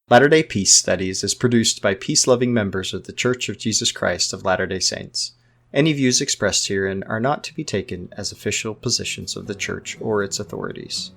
Latter-day Peace Studies is produced by peace-loving members of the Church of Jesus Christ of Latter-day Saints. Any views expressed herein are not to be taken as official positions of the Church or its authorities.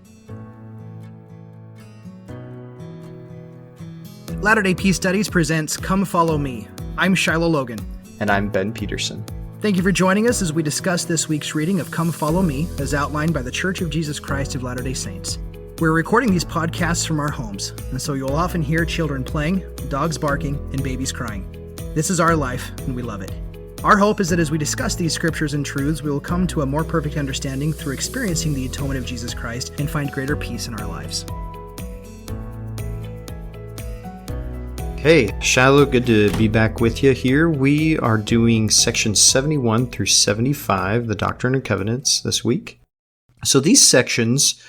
Latter-day Peace Studies presents Come Follow Me. I'm Shiloh Logan. And I'm Ben Peterson. Thank you for joining us as we discuss this week's reading of Come Follow Me, as outlined by the Church of Jesus Christ of Latter-day Saints. We're recording these podcasts from our homes, and so you'll often hear children playing, dogs barking, and babies crying. This is our life, and we love it. Our hope is that as we discuss these scriptures and truths, we will come to a more perfect understanding through experiencing the atonement of Jesus Christ and find greater peace in our lives. Hey, Shiloh, good to be back with you here. We are doing sections 71 through 75, the Doctrine and Covenants, this week. So these sections,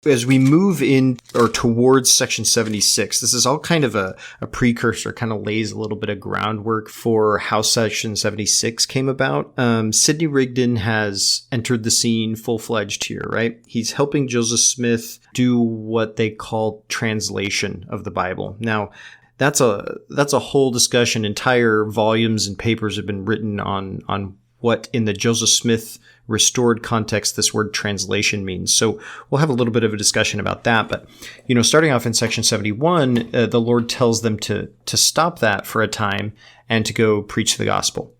as we move in or towards section 76, this is all kind of a precursor, kind of lays a little bit of groundwork for how section 76 came about. Sidney Rigdon has entered the scene full-fledged here, right? He's helping Joseph Smith do what they call translation of the Bible. Now, that's a whole discussion. Entire volumes and papers have been written on what in the Joseph Smith restored context this word translation means. So we'll have a little bit of a discussion about that. But, starting off in section 71, the Lord tells them to stop that for a time and to go preach the gospel.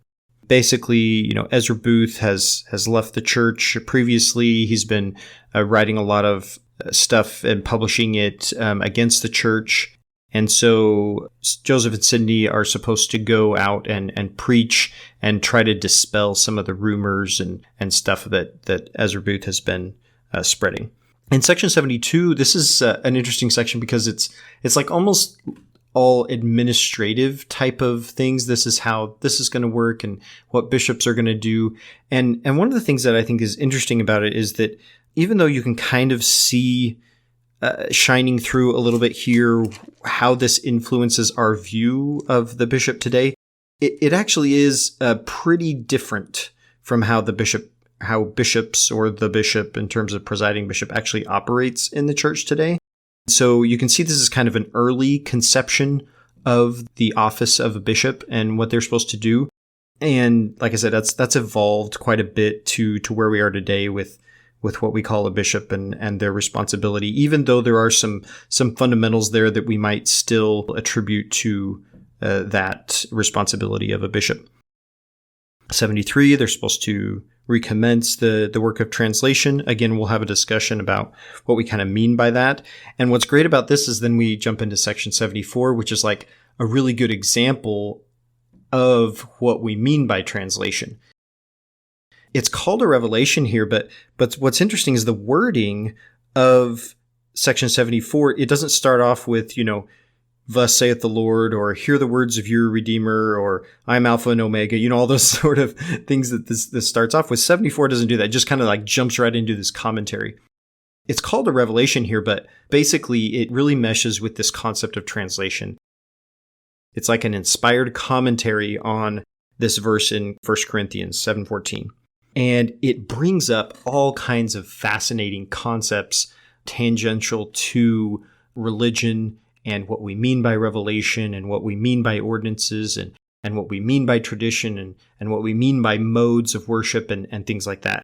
Basically, Ezra Booth has left the church previously. He's been writing a lot of stuff and publishing it against the church. And so Joseph and Sidney are supposed to go out and preach and try to dispel some of the rumors and stuff that Ezra Booth has been spreading. In section 72, this is an interesting section because it's like almost all administrative type of things. This is how this is going to work and what bishops are going to do. And one of the things that I think is interesting about it is that even though you can kind of see shining through a little bit here how this influences our view of the bishop today, it actually is pretty different from how bishops or the bishop in terms of presiding bishop actually operates in the church today. So you can see this is kind of an early conception of the office of a bishop and what they're supposed to do. And like I said, that's evolved quite a bit to where we are today with what we call a bishop and their responsibility, even though there are some fundamentals there that we might still attribute to that responsibility of a bishop. 73, they're supposed to recommence the work of translation. Again, we'll have a discussion about what we kind of mean by that. And what's great about this is then we jump into section 74, which is like a really good example of what we mean by translation. It's called a revelation here, but what's interesting is the wording of section 74. It doesn't start off with, thus saith the Lord, or hear the words of your Redeemer, or I'm Alpha and Omega, all those sort of things that this starts off with. 74 doesn't do that. It just kind of like jumps right into this commentary. It's called a revelation here, but basically it really meshes with this concept of translation. It's like an inspired commentary on this verse in 1 Corinthians 7:14. And it brings up all kinds of fascinating concepts tangential to religion and what we mean by revelation and what we mean by ordinances and what we mean by tradition and what we mean by modes of worship and things like that.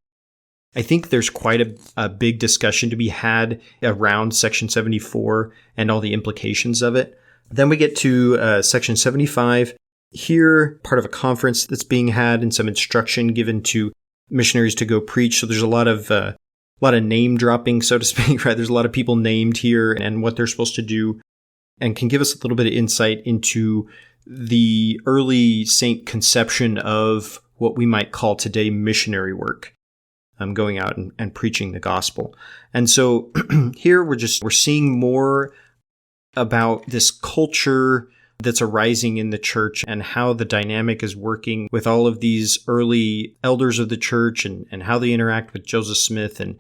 I think there's quite a big discussion to be had around section 74 and all the implications of it. Then we get to section 75. Here, part of a conference that's being had and some instruction given to missionaries to go preach. So there's a lot of name dropping, so to speak, right? There's a lot of people named here and what they're supposed to do, and can give us a little bit of insight into the early saint conception of what we might call today missionary work, going out and preaching the gospel. And so here we're seeing more about this culture that's arising in the church and how the dynamic is working with all of these early elders of the church and how they interact with Joseph Smith and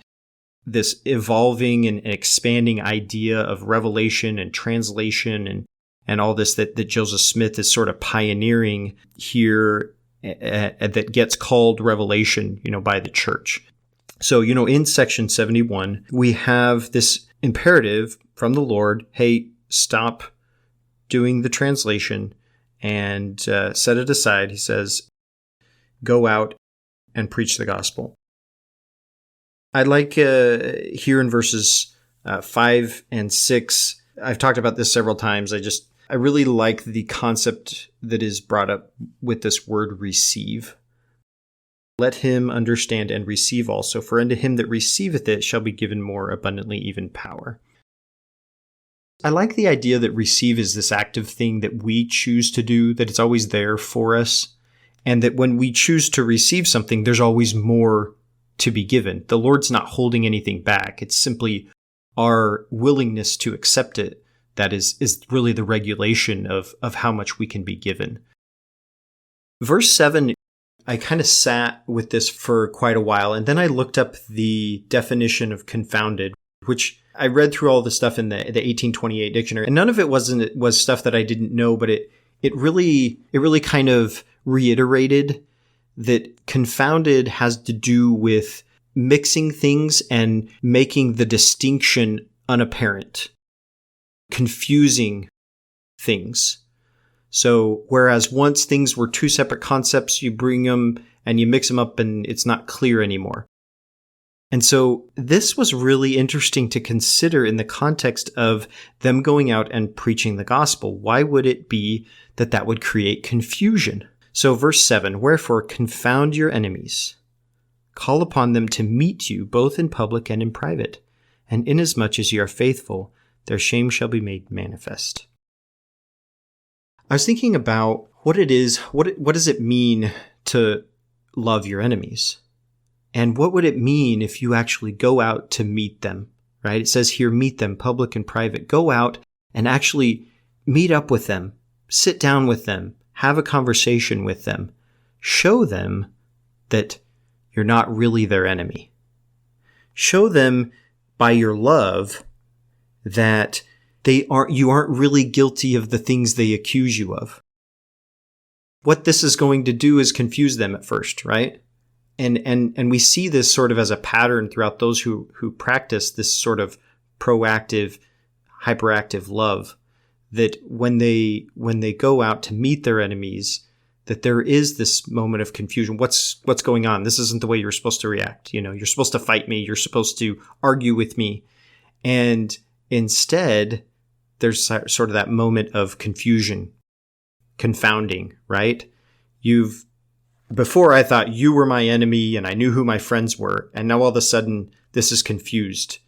this evolving and expanding idea of revelation and translation and all this that Joseph Smith is sort of pioneering here that gets called revelation, by the church. So, in section 71, we have this imperative from the Lord, hey, stop doing the translation and set it aside. He says, go out and preach the gospel. I like here in verses 5 and 6, I've talked about this several times. I really like the concept that is brought up with this word receive. Let him understand and receive also, for unto him that receiveth it shall be given more abundantly, even power. I like the idea that receive is this active thing that we choose to do, that it's always there for us, and that when we choose to receive something, there's always more to be given. The Lord's not holding anything back. It's simply our willingness to accept it that is really the regulation of how much we can be given. Verse 7, I kind of sat with this for quite a while, and then I looked up the definition of confounded, which I read through all the stuff in the 1828 dictionary, and none of it was stuff that I didn't know, but it really kind of reiterated that confounded has to do with mixing things and making the distinction unapparent, confusing things. So whereas once things were two separate concepts, you bring them and you mix them up and it's not clear anymore. And so this was really interesting to consider in the context of them going out and preaching the gospel. Why would it be that would create confusion? So verse 7, wherefore confound your enemies. Call upon them to meet you both in public and in private. And inasmuch as ye are faithful, their shame shall be made manifest. I was thinking about what it is, what does it mean to love your enemies? And what would it mean if you actually go out to meet them, right? It says here, meet them, public and private. Go out and actually meet up with them, sit down with them, have a conversation with them, show them that you're not really their enemy. Show them by your love that you aren't really guilty of the things they accuse you of. What this is going to do is confuse them at first, right? And we see this sort of as a pattern throughout those who practice this sort of proactive, hyperactive love, that when they go out to meet their enemies, that there is this moment of confusion. What's going on? This isn't the way you're supposed to react. You're supposed to fight me. You're supposed to argue with me. And instead, there's sort of that moment of confusion, confounding, right? Before I thought you were my enemy and I knew who my friends were, and now all of a sudden this is confused.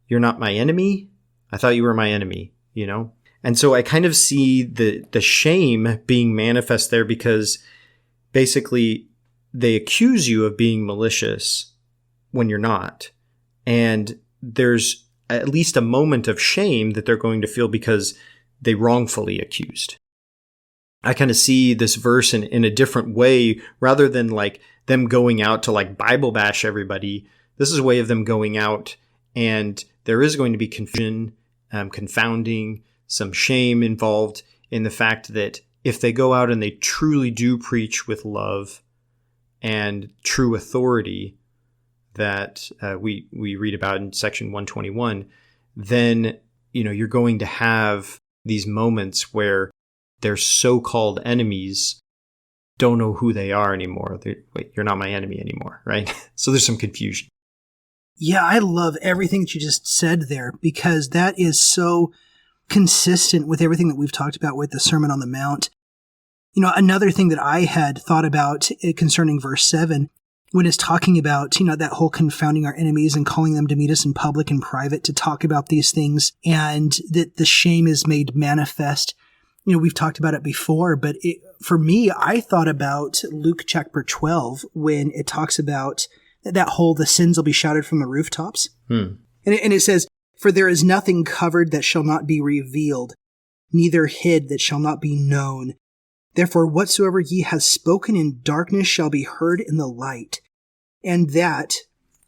You're not my enemy? I thought you were my enemy, And so I kind of see the shame being manifest there, because basically they accuse you of being malicious when you're not. And there's at least a moment of shame that they're going to feel because they wrongfully accused. I kind of see this verse in a different way, rather than like them going out to like Bible bash everybody. This is a way of them going out, and there is going to be confusion, confounding, some shame involved in the fact that if they go out and they truly do preach with love and true authority that we read about in section 121, then you're going to have these moments where their so-called enemies don't know who they are anymore. Wait, you're not my enemy anymore, right? So there's some confusion. Yeah, I love everything that you just said there, because that is so consistent with everything that we've talked about with the Sermon on the Mount. Another thing that I had thought about concerning verse 7, when it's talking about, that whole confounding our enemies and calling them to meet us in public and private to talk about these things, and that the shame is made manifest. We've talked about it before, but for me, I thought about Luke chapter 12 when it talks about the sins will be shouted from the rooftops. And it says, for there is nothing covered that shall not be revealed, neither hid that shall not be known. Therefore, whatsoever ye have spoken in darkness shall be heard in the light, and that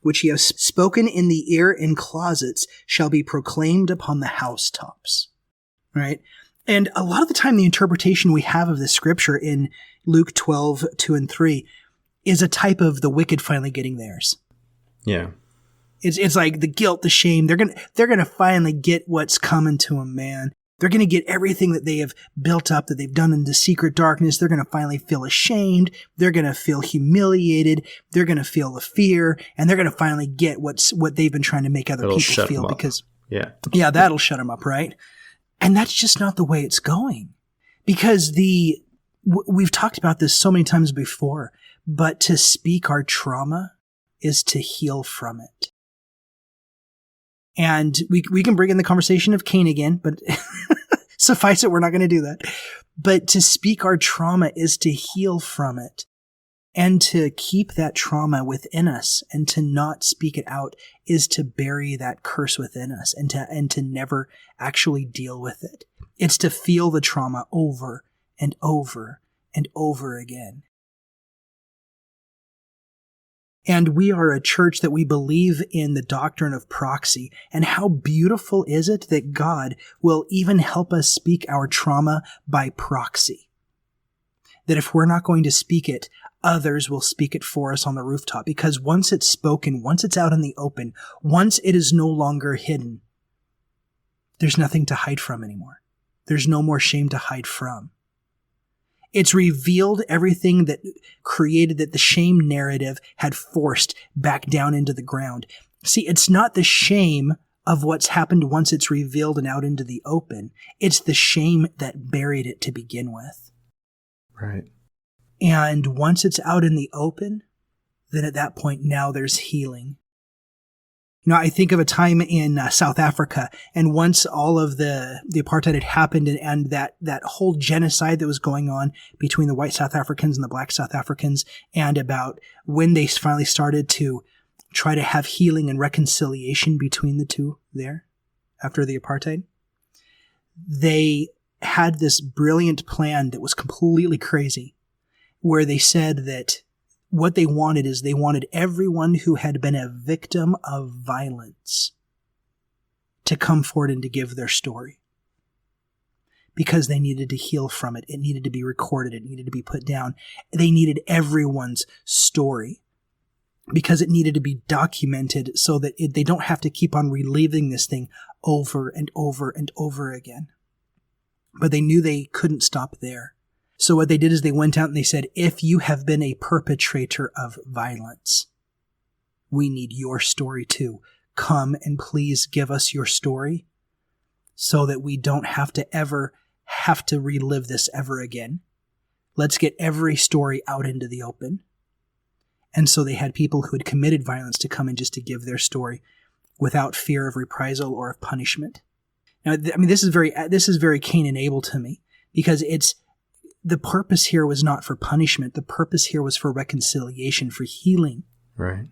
which ye have spoken in the ear in closets shall be proclaimed upon the housetops. Right? And a lot of the time, the interpretation we have of this scripture in Luke 12, 2 and 3 is a type of the wicked finally getting theirs. Yeah. It's like the guilt, the shame. They're gonna finally get what's coming to them, man. They're going to get everything that they have built up, that they've done in the secret darkness. They're going to finally feel ashamed. They're going to feel humiliated. They're going to feel the fear, and they're going to finally get what they've been trying to make other people feel. Because yeah, that'll shut them up, right? And that's just not the way it's going. Because we've talked about this so many times before, but to speak our trauma is to heal from it. And we can bring in the conversation of Cain again, but suffice it, we're not going to do that. But to speak our trauma is to heal from it. And to keep that trauma within us and to not speak it out is to bury that curse within us and to never actually deal with it. It's to feel the trauma over and over and over again. And we are a church that we believe in the doctrine of proxy. And how beautiful is it that God will even help us speak our trauma by proxy? That if we're not going to speak it, others will speak it for us on the rooftop. Because once it's spoken, once it's out in the open, once it is no longer hidden, there's nothing to hide from anymore. There's no more shame to hide from. It's revealed everything that created, that the shame narrative had forced back down into the ground. See, it's not the shame of what's happened once it's revealed and out into the open. It's the shame that buried it to begin with. Right. And once it's out in the open, then at that point, now there's healing. You know, I think of a time in South Africa, and once all of the apartheid had happened and that whole genocide that was going on between the white South Africans and the black South Africans, and about when they finally started to try to have healing and reconciliation between the two there after the apartheid, they had this brilliant plan that was completely crazy, where they said that what they wanted is they wanted everyone who had been a victim of violence to come forward and to give their story. Because they needed to heal from it. It needed to be recorded. It needed to be put down. They needed everyone's story because it needed to be documented so that they don't have to keep on reliving this thing over and over and over again. But they knew they couldn't stop there. So what they did is they went out and they said, if you have been a perpetrator of violence, we need your story too. Come and please give us your story so that we don't have to relive this ever again. Let's get every story out into the open. And so they had people who had committed violence to come in just to give their story without fear of reprisal or of punishment. Now, I mean, this is very Cain and Abel to me, because the purpose here was not for punishment. The purpose here was for reconciliation, for healing. Right.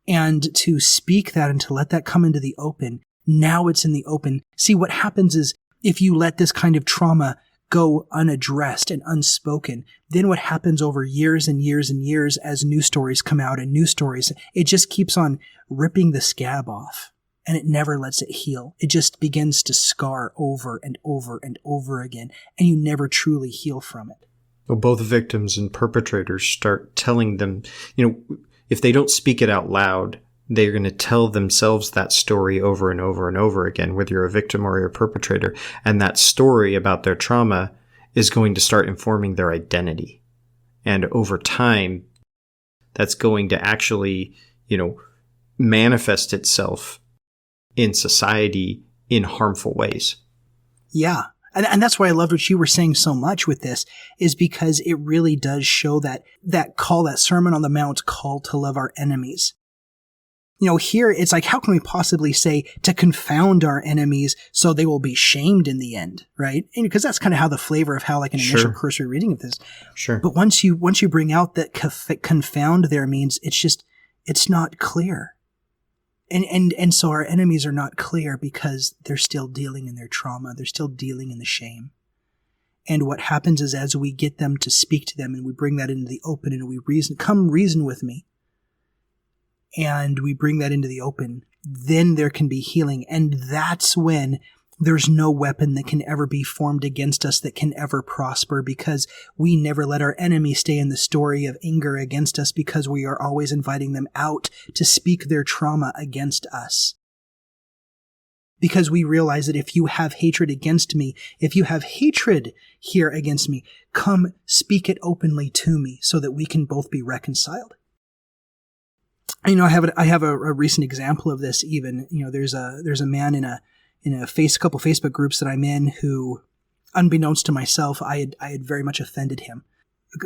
And to speak that and to let that come into the open, now it's in the open. See, what happens is if you let this kind of trauma go unaddressed and unspoken, then what happens over years and years and years as new stories come out and new stories, it just keeps on ripping the scab off. And it never lets it heal. It just begins to scar over and over and over again, and you never truly heal from it. Well, both victims and perpetrators start telling them, if they don't speak it out loud, they're going to tell themselves that story over and over and over again, whether you're a victim or you're a perpetrator. And that story about their trauma is going to start informing their identity. And over time, that's going to actually, manifest itself in society in harmful ways. Yeah. And that's why I loved what you were saying so much with this, is because it really does show that call, that Sermon on the Mount call to love our enemies. Here it's like, how can we possibly say to confound our enemies so they will be shamed in the end, right? And because that's kind of how the flavor of how like an initial cursory reading of this. Sure. But once you bring out that confound there means it's not clear. And so our enemies are not clear because they're still dealing in their trauma. They're still dealing in the shame. And what happens is as we get them to speak to them and we bring that into the open and we reason with me, and we bring that into the open, then there can be healing. And that's when there's no weapon that can ever be formed against us that can ever prosper, because we never let our enemy stay in the story of anger against us, because we are always inviting them out to speak their trauma against us. because we realize that if you have hatred against me, if you have hatred here against me, come speak it openly to me so that we can both be reconciled. I have a recent example of this even. There's a man in a couple Facebook groups that I'm in who, unbeknownst to myself, I had very much offended him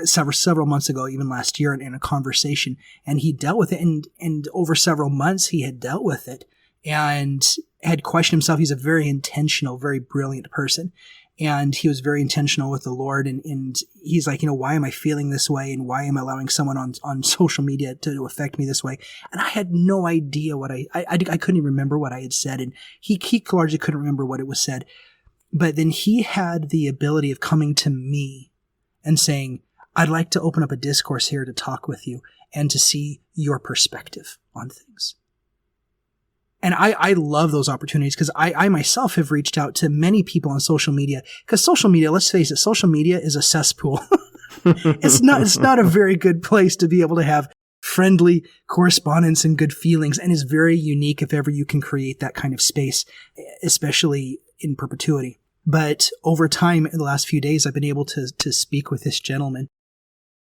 several months ago, even last year in a conversation, and he dealt with it, and over several months he had dealt with it and had questioned himself. He's a very intentional, very brilliant person, and he was very intentional with the Lord, and he's like, why am I feeling this way, and why am I allowing someone on social media to affect me this way? And I had no idea what I couldn't even remember what I had said, and he largely couldn't remember what it was said. But then he had the ability of coming to me and saying, I'd like to open up a discourse here to talk with you and to see your perspective on things. And I love those opportunities, because I myself have reached out to many people on social media, because social media, let's face it, social media is a cesspool. It's not a very good place to be able to have friendly correspondence and good feelings, and is very unique if ever you can create that kind of space, especially in perpetuity. But over time, in the last few days, I've been able to speak with this gentleman,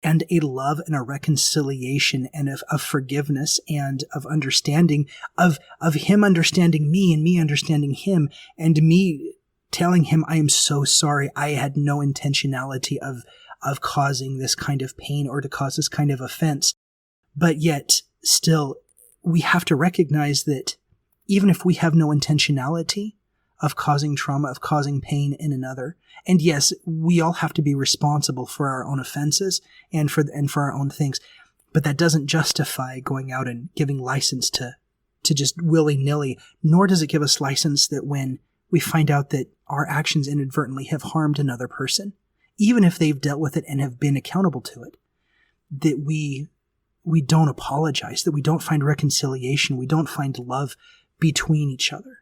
and a love and a reconciliation and of forgiveness and of understanding, of him understanding me and me understanding him, and me telling him, I am so sorry. I had no intentionality of causing this kind of pain or to cause this kind of offense. But yet still, we have to recognize that even if we have no intentionality of causing trauma, of causing pain in another, and yes, we all have to be responsible for our own offenses and for our own things, but that doesn't justify going out and giving license to just willy-nilly, nor does it give us license that when we find out that our actions inadvertently have harmed another person, even if they've dealt with it and have been accountable to it, that we don't apologize, that we don't find reconciliation, we don't find love between each other.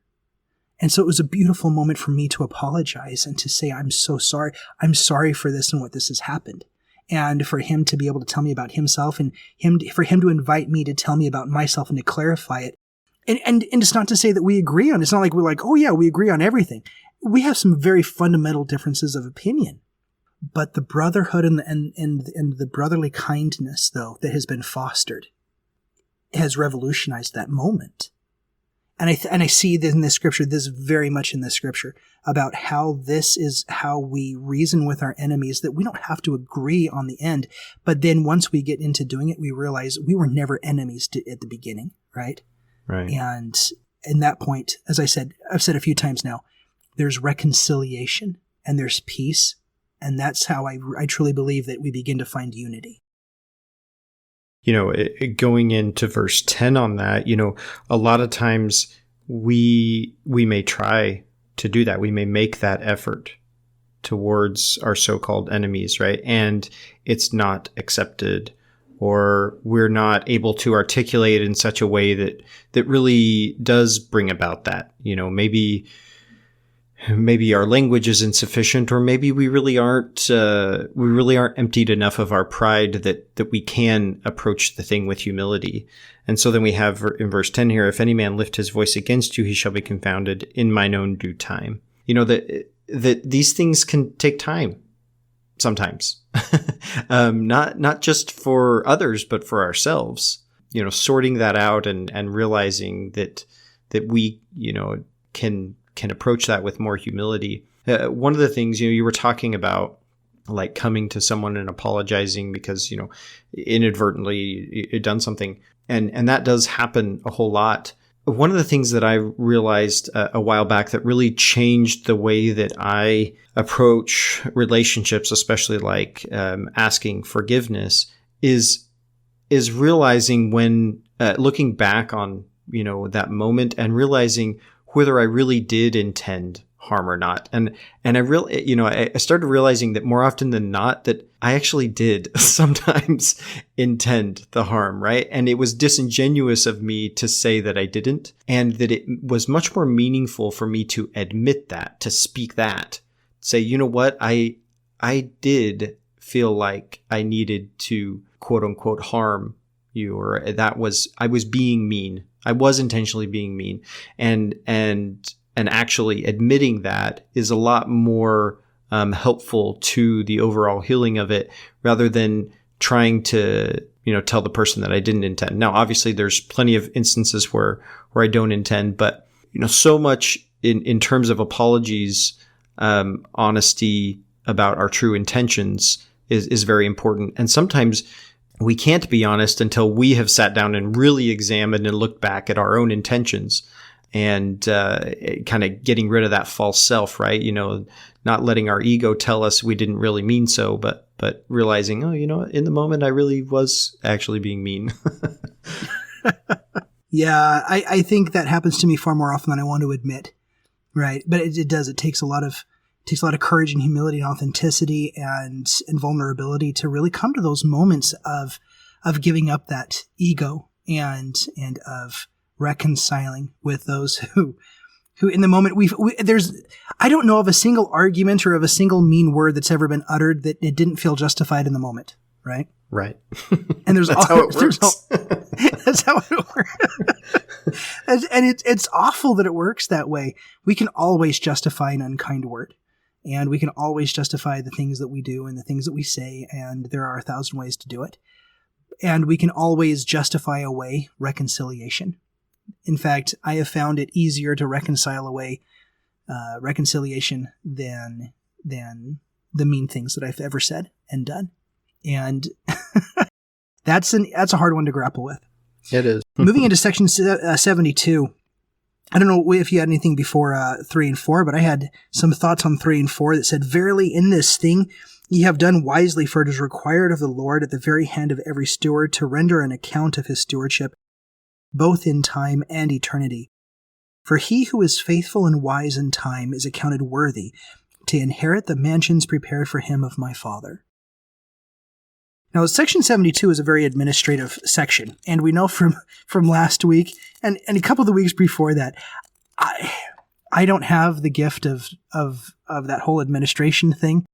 And so it was a beautiful moment for me to apologize and to say, I'm so sorry. I'm sorry for this and what this has happened. And for him to be able to tell me about himself, and for him to invite me to tell me about myself and to clarify it. And it's not to say that we agree on it. It's not like we're like, oh yeah, we agree on everything. We have some very fundamental differences of opinion. But the brotherhood and the brotherly kindness, though, that has been fostered has revolutionized that moment. And I see this in this scripture, this very much in this scripture, about how this is how we reason with our enemies, that we don't have to agree on the end. But then once we get into doing it, we realize we were never enemies at the beginning, right? Right. And in that point, as I've said a few times now, there's reconciliation and there's peace. And that's how I truly believe that we begin to find unity. Going into verse 10 on that, a lot of times we may try to do that. We may make that effort towards our so-called enemies, right? And it's not accepted, or we're not able to articulate it in such a way that really does bring about that. Maybe our language is insufficient, or maybe we really aren't emptied enough of our pride that we can approach the thing with humility. And so then we have in verse 10 here, if any man lift his voice against you, he shall be confounded in mine own due time. That these things can take time sometimes, not just for others, but for ourselves, sorting that out and realizing that we, can approach that with more humility. One of the things, you were talking about, like coming to someone and apologizing because, inadvertently you've done something. And that does happen a whole lot. One of the things that I realized a while back that really changed the way that I approach relationships, especially like asking forgiveness, is realizing when looking back on, that moment and realizing whether I really did intend harm or not. And I really, I started realizing that more often than not, that I actually did sometimes intend the harm, right? And it was disingenuous of me to say that I didn't, and that it was much more meaningful for me to admit that, to speak that, say, you know what, I did feel like I needed to quote unquote harm you, or I was being mean. I was intentionally being mean. And and actually admitting that is a lot more helpful to the overall healing of it, rather than trying to, tell the person that I didn't intend. Now, obviously, there's plenty of instances where I don't intend, but so much in terms of apologies, honesty about our true intentions is very important. And sometimes we can't be honest until we have sat down and really examined and looked back at our own intentions, and kind of getting rid of that false self, right? Not letting our ego tell us we didn't really mean so, but realizing, in the moment I really was actually being mean. Yeah, I think that happens to me far more often than I want to admit, right? But it does. It takes a lot of courage and humility and authenticity and vulnerability to really come to those moments of giving up that ego and of reconciling with those who in the moment I don't know of a single argument or of a single mean word that's ever been uttered that it didn't feel justified in the moment, right? Right. And there's that's how it works. That's how it works. And it's awful that it works that way. We can always justify an unkind word, and we can always justify the things that we do and the things that we say, and there are 1,000 ways to do it. And we can always justify away reconciliation. In fact, I have found it easier to reconcile away reconciliation than the mean things that I've ever said and done. And that's a hard one to grapple with. It is. Moving into section 72, I don't know if you had anything before 3 and 4, but I had some thoughts on 3 and 4 that said, "Verily in this thing ye have done wisely, for it is required of the Lord at the very hand of every steward to render an account of his stewardship, both in time and eternity. For he who is faithful and wise in time is accounted worthy to inherit the mansions prepared for him of my Father." Now, section 72 is a very administrative section, and we know from last week and a couple of the weeks before that, I don't have the gift of that whole administration thing.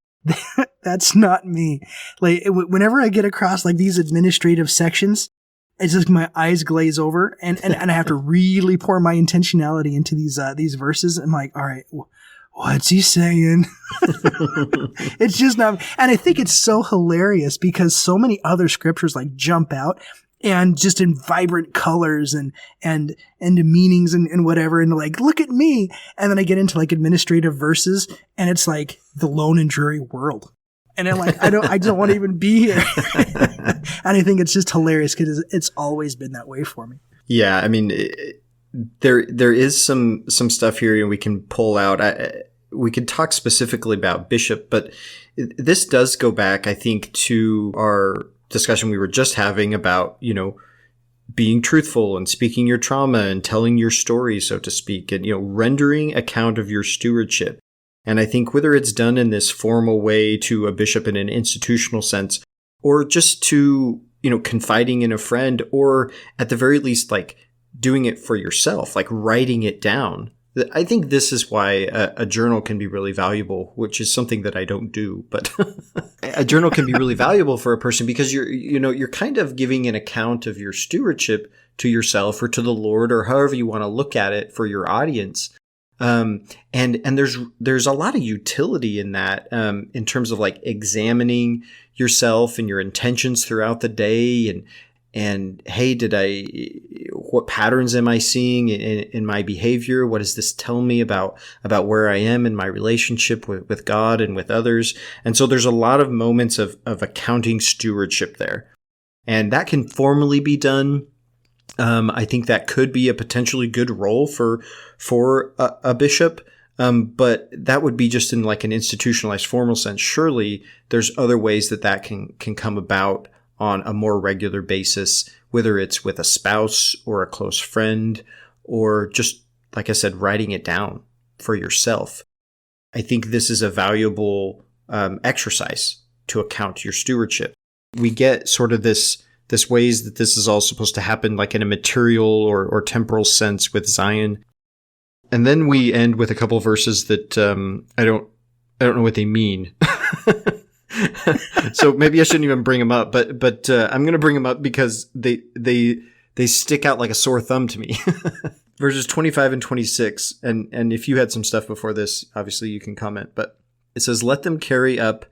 That's not me. Like, whenever I get across like these administrative sections, it's just my eyes glaze over, and I have to really pour my intentionality into these verses. I'm like, all right, what's he saying? It's just not, and I think it's so hilarious because so many other scriptures like jump out and just in vibrant colors and meanings and whatever, and like, look at me. And then I get into like administrative verses, and it's like the lone and dreary world. And I'm like, I don't want to even be here. And I think it's just hilarious because it's always been that way for me. Yeah, I mean, there is some stuff here we can pull out. We could talk specifically about Bishop, but this does go back, I think, to our discussion we were just having about, being truthful and speaking your trauma and telling your story, so to speak, and, rendering account of your stewardship. And I think whether it's done in this formal way to a bishop in an institutional sense, or just to, confiding in a friend, or at the very least, like doing it for yourself, like writing it down. I think this is why a journal can be really valuable, which is something that I don't do, but a journal can be really valuable for a person because you're kind of giving an account of your stewardship to yourself or to the Lord, or however you want to look at it for your audience. And there's a lot of utility in that, in terms of like examining yourself and your intentions throughout the day, and hey, what patterns am I seeing in my behavior? What does this tell me about where I am in my relationship with God and with others? And so there's a lot of moments of accounting stewardship there, and that can formally be done. I think that could be a potentially good role for a bishop. But that would be just in like an institutionalized formal sense. Surely there's other ways that can come about on a more regular basis, whether it's with a spouse or a close friend, or just, like I said, writing it down for yourself. I think this is a valuable exercise to account your stewardship. We get sort of this ways that this is all supposed to happen like in a material or temporal sense with Zion. And then we end with a couple verses that I don't know what they mean. So maybe I shouldn't even bring them up, but I'm going to bring them up because they stick out like a sore thumb to me. verses 25 and 26, and if you had some stuff before this, obviously you can comment, but it says, "Let them carry up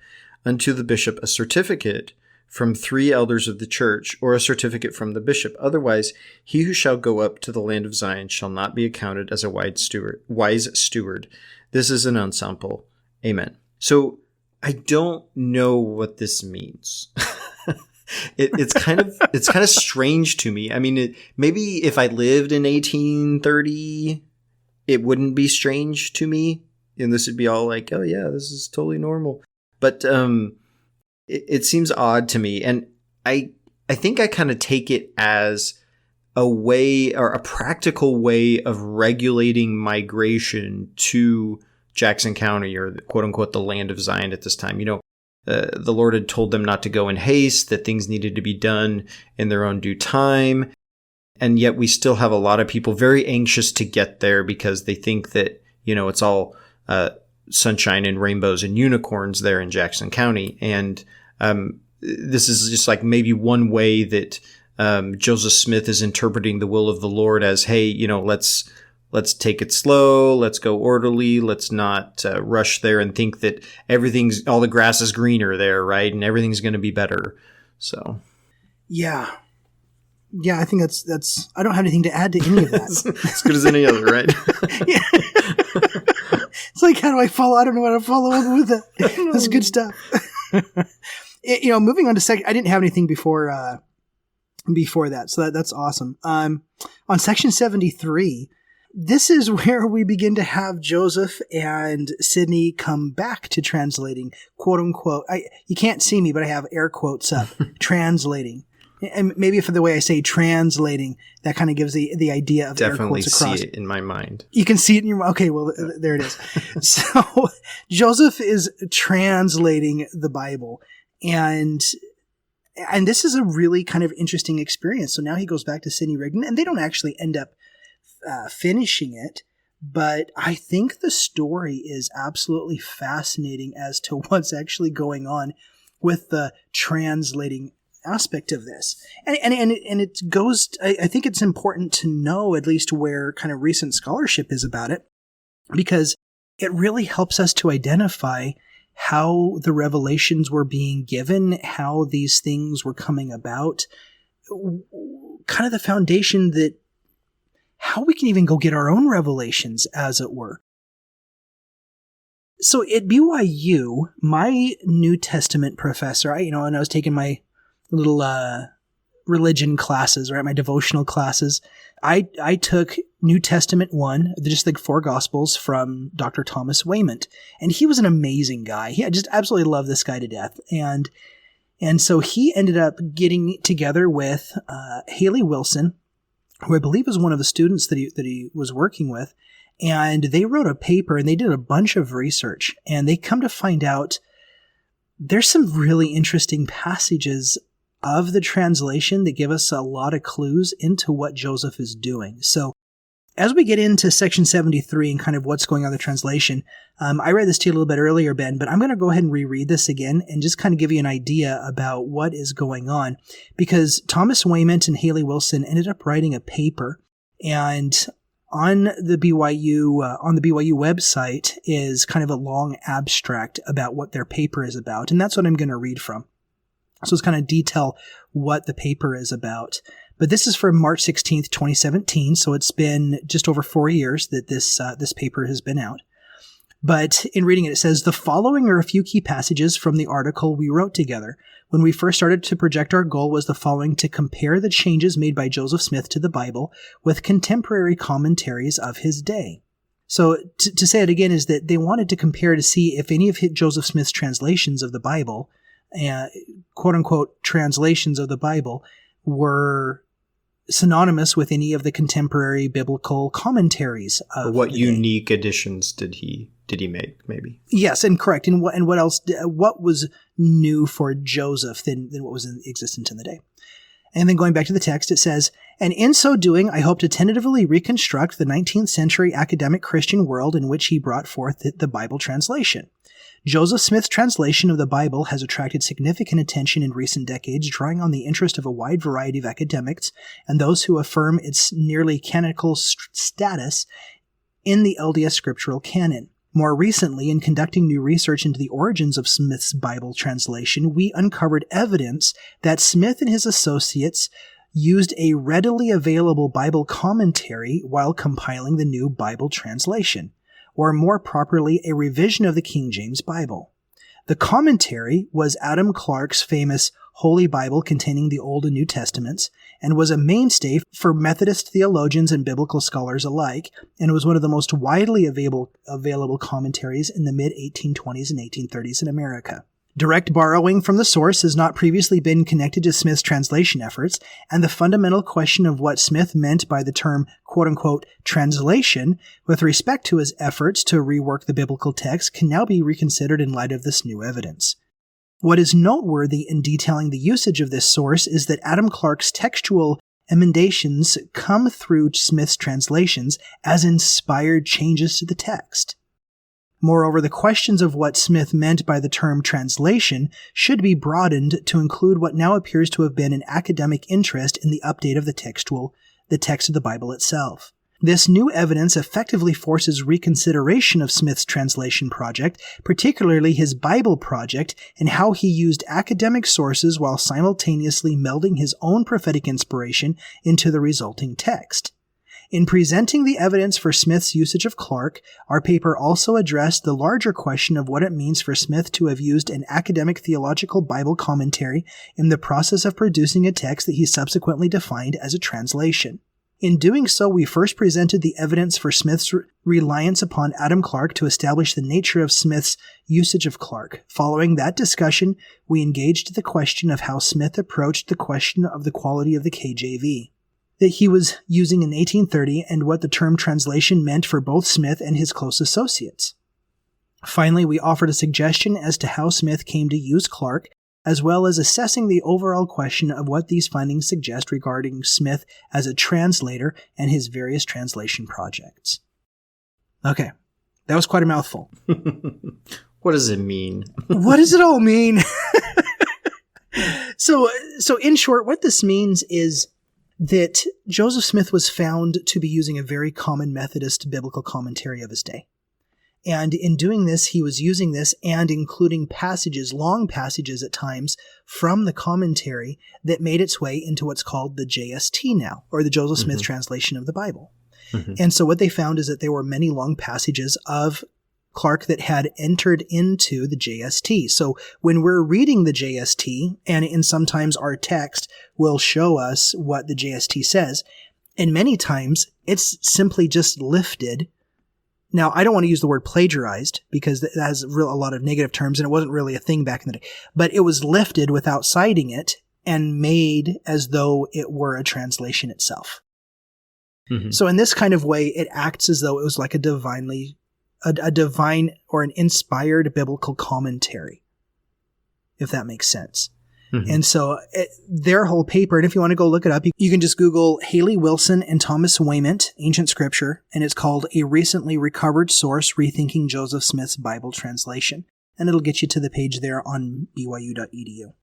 unto the bishop a certificate from 3 elders of the church, or a certificate from the bishop. Otherwise, he who shall go up to the land of Zion shall not be accounted as a wise steward. This is an ensample. Amen." So I don't know what this means. It's kind of strange to me. I mean, maybe if I lived in 1830, it wouldn't be strange to me, and this would be all like, "Oh yeah, this is totally normal." But it seems odd to me, and I think I kind of take it as a way, or a practical way, of regulating migration to Jackson County, or quote unquote the land of Zion at this time. The Lord had told them not to go in haste, that things needed to be done in their own due time. And yet we still have a lot of people very anxious to get there because they think that, it's all sunshine and rainbows and unicorns there in Jackson County. And this is just like maybe one way that Joseph Smith is interpreting the will of the Lord as, hey, let's take it slow. Let's go orderly. Let's not rush there and think that all the grass is greener there, right? And everything's going to be better. So, yeah, I think that's. I don't have anything to add to any of that. As good as any other, right? Yeah. It's like, how do I follow? I don't know how to follow up with it. That's good stuff. Moving on to I didn't have anything before that, so that's awesome. On section 73. This is where we begin to have Joseph and Sydney come back to translating, quote unquote. You can't see me, but I have air quotes up. Translating. And maybe for the way I say translating, that kind of gives the idea of definitely air quotes across. See it in my mind. You can see it in your mind. Okay, well, there it is. So Joseph is translating the Bible. And this is a really kind of interesting experience. So now he goes back to Sydney Rigdon, and they don't actually end up finishing it, but I think the story is absolutely fascinating as to what's actually going on with the translating aspect of this. And it goes, I think it's important to know at least where kind of recent scholarship is about it, because it really helps us to identify how the revelations were being given, how these things were coming about, kind of the foundation that how we can even go get our own revelations, as it were. So at BYU, my New Testament professor, and I was taking my little religion classes, right, my devotional classes, I took New Testament 1, just like 4 Gospels from Dr. Thomas Wayment, and he was an amazing guy. I just absolutely love this guy to death, and so he ended up getting together with Haley Wilson, who I believe was one of the students that he was working with, and they wrote a paper and they did a bunch of research, and they come to find out there's some really interesting passages of the translation that give us a lot of clues into what Joseph is doing. So as we get into section 73 and kind of what's going on in the translation, I read this to you a little bit earlier, Ben, but I'm going to go ahead and reread this again and just kind of give you an idea about what is going on, because Thomas Wayment and Haley Wilson ended up writing a paper, and on the BYU website is kind of a long abstract about what their paper is about, and that's what I'm going to read from. So it's kind of detail what the paper is about. But this is from March 16th, 2017, so it's been just over 4 years that this paper has been out. But in reading it, it says, "The following are a few key passages from the article we wrote together. When we first started to project, our goal was the following: to compare the changes made by Joseph Smith to the Bible with contemporary commentaries of his day." So to say it again is that they wanted to compare to see if any of Joseph Smith's translations of the Bible, quote-unquote translations of the Bible, were synonymous with any of the contemporary biblical commentaries of what unique additions did he make, maybe? Yes, and correct. And what else? What was new for Joseph than what was existent in the day? And then going back to the text, it says, "And in so doing, I hope to tentatively reconstruct the 19th century academic Christian world in which he brought forth the Bible translation. Joseph Smith's translation of the Bible has attracted significant attention in recent decades, drawing on the interest of a wide variety of academics and those who affirm its nearly canonical status in the LDS scriptural canon. More recently, in conducting new research into the origins of Smith's Bible translation, we uncovered evidence that Smith and his associates used a readily available Bible commentary while compiling the new Bible translation, or more properly, a revision of the King James Bible. The commentary was Adam Clarke's famous Holy Bible containing the Old and New Testaments, and was a mainstay for Methodist theologians and biblical scholars alike, and was one of the most widely available commentaries in the mid-1820s and 1830s in America. Direct borrowing from the source has not previously been connected to Smith's translation efforts, and the fundamental question of what Smith meant by the term quote-unquote translation with respect to his efforts to rework the biblical text can now be reconsidered in light of this new evidence. What is noteworthy in detailing the usage of this source is that Adam Clarke's textual emendations come through Smith's translations as inspired changes to the text. Moreover, the questions of what Smith meant by the term translation should be broadened to include what now appears to have been an academic interest in the update of the text of the Bible itself. This new evidence effectively forces reconsideration of Smith's translation project, particularly his Bible project, and how he used academic sources while simultaneously melding his own prophetic inspiration into the resulting text. In presenting the evidence for Smith's usage of Clarke, our paper also addressed the larger question of what it means for Smith to have used an academic theological Bible commentary in the process of producing a text that he subsequently defined as a translation. In doing so, we first presented the evidence for Smith's reliance upon Adam Clarke to establish the nature of Smith's usage of Clarke. Following that discussion, we engaged the question of how Smith approached the question of the quality of the KJV that he was using in 1830 and what the term translation meant for both Smith and his close associates. Finally, we offered a suggestion as to how Smith came to use Clarke, as well as assessing the overall question of what these findings suggest regarding Smith as a translator and his various translation projects. Okay, that was quite a mouthful. What does it mean? What does it all mean? So in short, what this means is that Joseph Smith was found to be using a very common Methodist biblical commentary of his day. And in doing this, he was using this and including passages, long passages at times, from the commentary that made its way into what's called the JST now, or the Joseph Smith translation of the Bible. And so what they found is that there were many long passages of Clarke that had entered into the JST. So when we're reading the JST, and sometimes our text will show us what the JST says, and many times it's simply just lifted. Now, I don't want to use the word plagiarized because that has a lot of negative terms, and it wasn't really a thing back in the day. But it was lifted without citing it and made as though it were a translation itself. So in this kind of way, it acts as though it was like a divine or an inspired biblical commentary, if that makes sense. And so their whole paper, and if you want to go look it up, you can just Google Haley Wilson and Thomas Wayment, Ancient Scripture, and it's called A Recently Recovered Source, Rethinking Joseph Smith's Bible Translation. And it'll get you to the page there on byu.edu.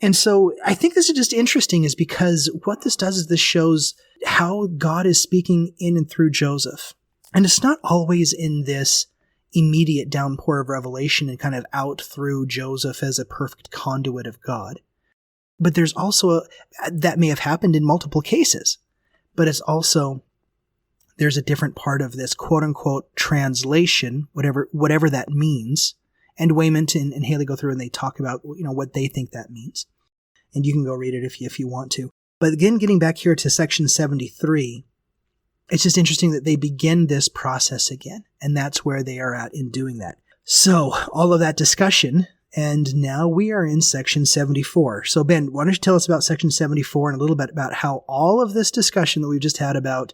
And so I think this is just interesting is because what this does is this shows how God is speaking in and through Joseph. And it's not always in this immediate downpour of revelation and kind of out through Joseph as a perfect conduit of God. But there's also that may have happened in multiple cases, but it's also, there's a different part of this quote unquote translation, whatever that means. And Wayment and Haley go through and they talk about, what they think that means. And you can go read it if you want to. But again, getting back here to section 73, it's just interesting that they begin this process again, and that's where they are at in doing that. So, all of that discussion, and now we are in section 74. So, Ben, why don't you tell us about section 74 and a little bit about how all of this discussion that we've just had about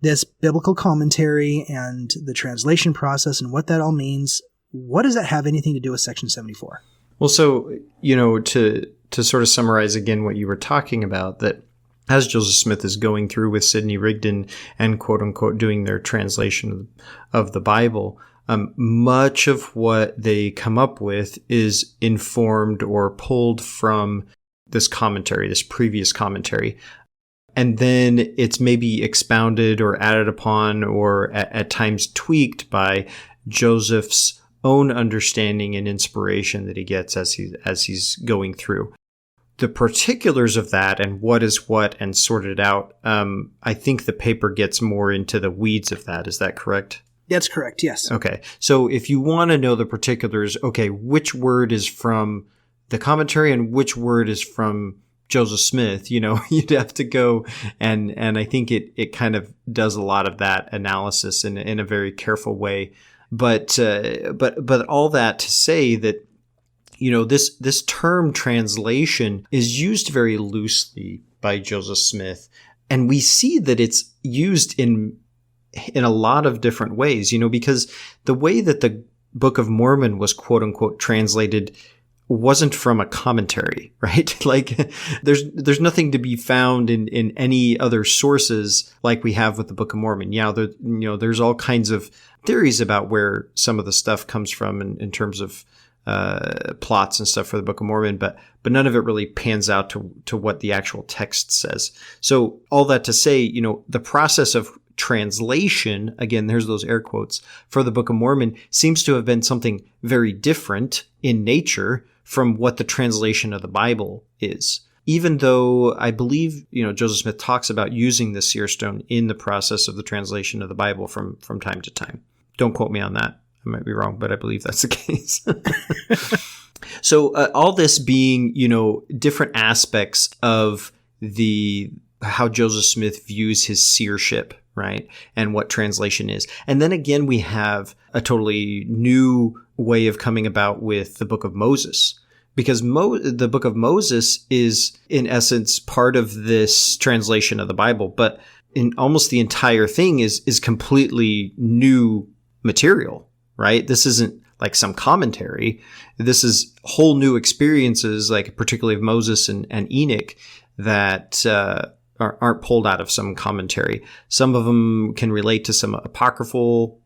this biblical commentary and the translation process and what that all means, what does that have anything to do with section 74? Well, so, to sort of summarize again what you were talking about, that as Joseph Smith is going through with Sidney Rigdon and quote unquote doing their translation of the Bible, much of what they come up with is informed or pulled from this commentary, this previous commentary. And then it's maybe expounded or added upon or at times tweaked by Joseph's own understanding and inspiration that he gets as he's going through. The particulars of that and what is what and sorted out, I think the paper gets more into the weeds of that. Is that correct? That's correct, yes. Okay. So if you want to know the particulars, okay, which word is from the commentary and which word is from Joseph Smith, you'd have to go and I think it kind of does a lot of that analysis in a very careful way. But all that to say that, this term translation is used very loosely by Joseph Smith, and we see that it's used in a lot of different ways, because the way that the Book of Mormon was quote unquote translated wasn't from a commentary, right? Like there's nothing to be found in any other sources like we have with the Book of Mormon. Yeah, there's all kinds of theories about where some of the stuff comes from in terms of plots and stuff for the Book of Mormon, but none of it really pans out to what the actual text says. So all that to say, the process of translation, again, there's those air quotes, for the Book of Mormon seems to have been something very different in nature from what the translation of the Bible is. Even though I believe, Joseph Smith talks about using the seer stone in the process of the translation of the Bible from time to time. Don't quote me on that. I might be wrong, but I believe that's the case. So all this being, different aspects of how Joseph Smith views his seership, right? And what translation is. And then again, we have a totally new way of coming about with the Book of Moses, because the Book of Moses is in essence part of this translation of the Bible, but in almost the entire thing is completely new material, right? This isn't like some commentary. This is whole new experiences, like particularly of Moses and Enoch, that aren't pulled out of some commentary. Some of them can relate to some apocryphal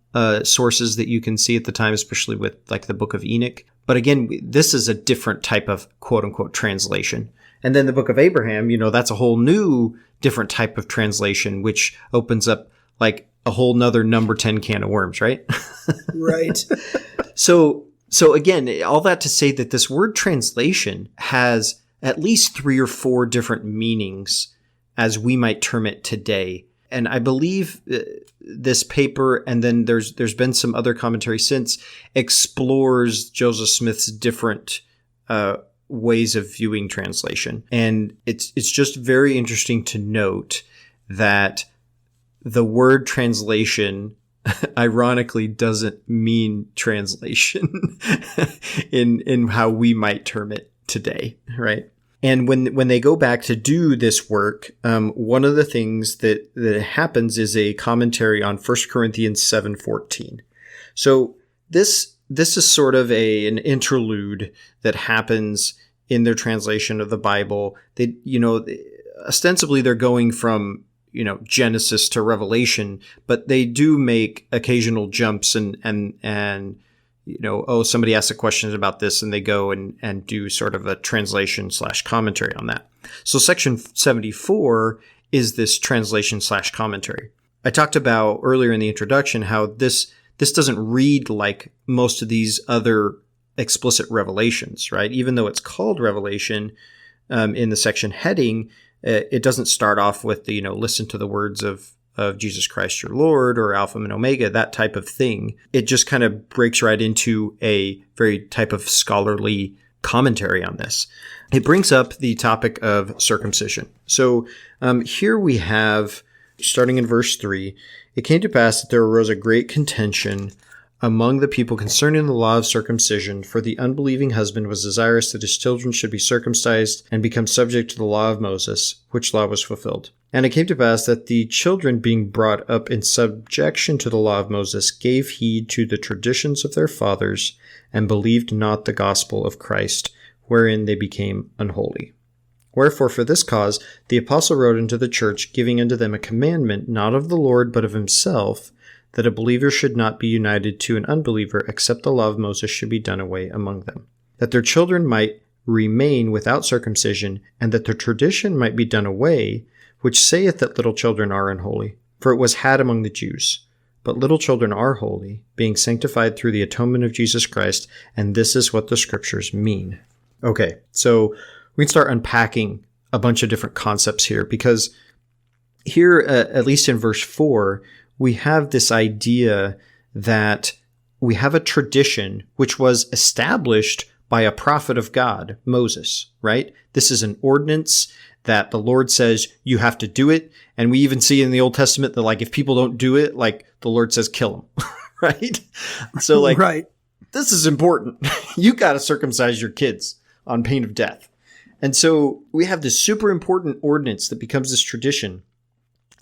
sources that you can see at the time, especially with like the Book of Enoch. But again, this is a different type of quote unquote translation. And then the Book of Abraham, that's a whole new different type of translation, which opens up like a whole nother number 10 can of worms, right? Right. So again, all that to say that this word translation has at least 3 or 4 different meanings as we might term it today. And I believe this paper, and then there's been some other commentary since, explores Joseph Smith's different ways of viewing translation. And it's just very interesting to note that the word translation ironically doesn't mean translation in how we might term it today, right? And when they go back to do this work, one of the things that happens is a commentary on 1 Corinthians 7:14. So this is sort of an interlude that happens in their translation of the Bible. They, ostensibly they're going from Genesis to Revelation, but they do make occasional jumps and somebody asks a question about this, and they go and do sort of a translation / commentary on that. So section 74 is this translation / commentary. I talked about earlier in the introduction how this doesn't read like most of these other explicit revelations, right? Even though it's called Revelation in the section heading, it doesn't start off with the, listen to the words of Jesus Christ your Lord or Alpha and Omega, that type of thing. It just kind of breaks right into a very type of scholarly commentary on this. It brings up the topic of circumcision. So here we have, starting in verse 3, it came to pass that there arose a great contention among the people concerning the law of circumcision, for the unbelieving husband was desirous that his children should be circumcised and become subject to the law of Moses, which law was fulfilled. And it came to pass that the children, being brought up in subjection to the law of Moses, gave heed to the traditions of their fathers, and believed not the gospel of Christ, wherein they became unholy. Wherefore, for this cause, the apostle wrote unto the church, giving unto them a commandment, not of the Lord, but of himself, that a believer should not be united to an unbeliever, except the law of Moses should be done away among them, that their children might remain without circumcision, and that their tradition might be done away, which saith that little children are unholy. For it was had among the Jews. But little children are holy, being sanctified through the atonement of Jesus Christ, and this is what the scriptures mean. Okay, so we can start unpacking a bunch of different concepts here, because here, at least in verse 4, we have this idea that we have a tradition which was established by a prophet of God, Moses, right? This is an ordinance that the Lord says you have to do it. And we even see in the Old Testament that, like, if people don't do it, like, the Lord says, kill them, right? So, like, right. This is important. You got to circumcise your kids on pain of death. And so we have this super important ordinance that becomes this tradition.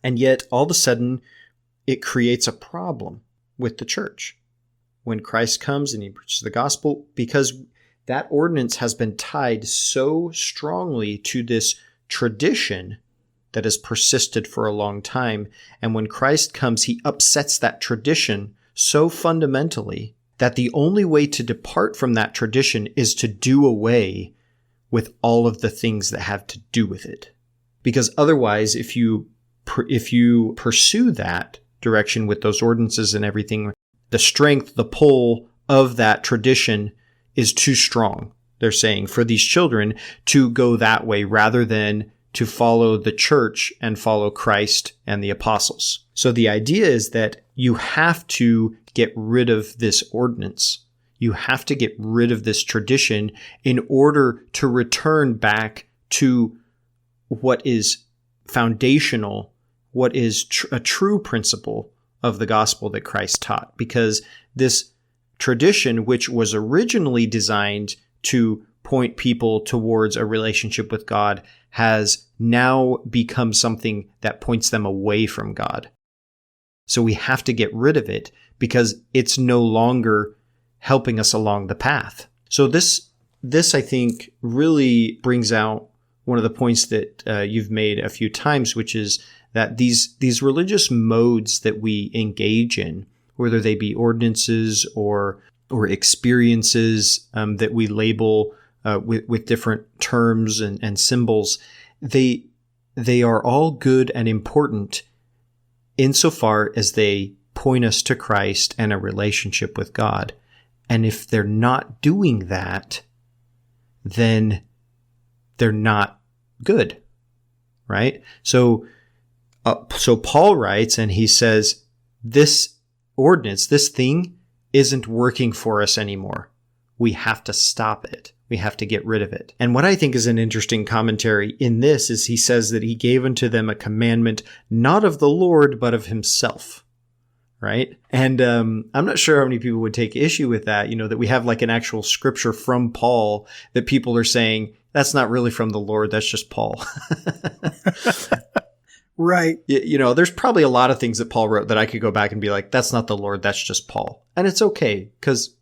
And yet, all of a sudden, it creates a problem with the church when Christ comes and he preaches the gospel, because that ordinance has been tied so strongly to this tradition that has persisted for a long time. And when Christ comes, he upsets that tradition so fundamentally that the only way to depart from that tradition is to do away with all of the things that have to do with it. Because otherwise, if you pursue that direction with those ordinances and everything, the strength, the pull of that tradition is too strong, they're saying, for these children to go that way rather than to follow the church and follow Christ and the apostles. So the idea is that you have to get rid of this ordinance. You have to get rid of this tradition in order to return back to what is foundational, what is a true principle of the gospel that Christ taught. Because this tradition, which was originally designed to point people towards a relationship with God, has now become something that points them away from God. So we have to get rid of it because it's no longer helping us along the path. So this I think really brings out one of the points that you've made a few times, which is that these religious modes that we engage in, whether they be ordinances or experiences that we label with different terms and symbols, they are all good and important insofar as they point us to Christ and a relationship with God. And if they're not doing that, then they're not good, right? So Paul writes, and he says, this ordinance, this thing isn't working for us anymore. We have to stop it. We have to get rid of it. And what I think is an interesting commentary in this is he says that he gave unto them a commandment, not of the Lord, but of himself. Right? And I'm not sure how many people would take issue with that, that we have like an actual scripture from Paul that people are saying, that's not really from the Lord, that's just Paul. Right. There's probably a lot of things that Paul wrote that I could go back and be like, that's not the Lord, that's just Paul. And it's okay, because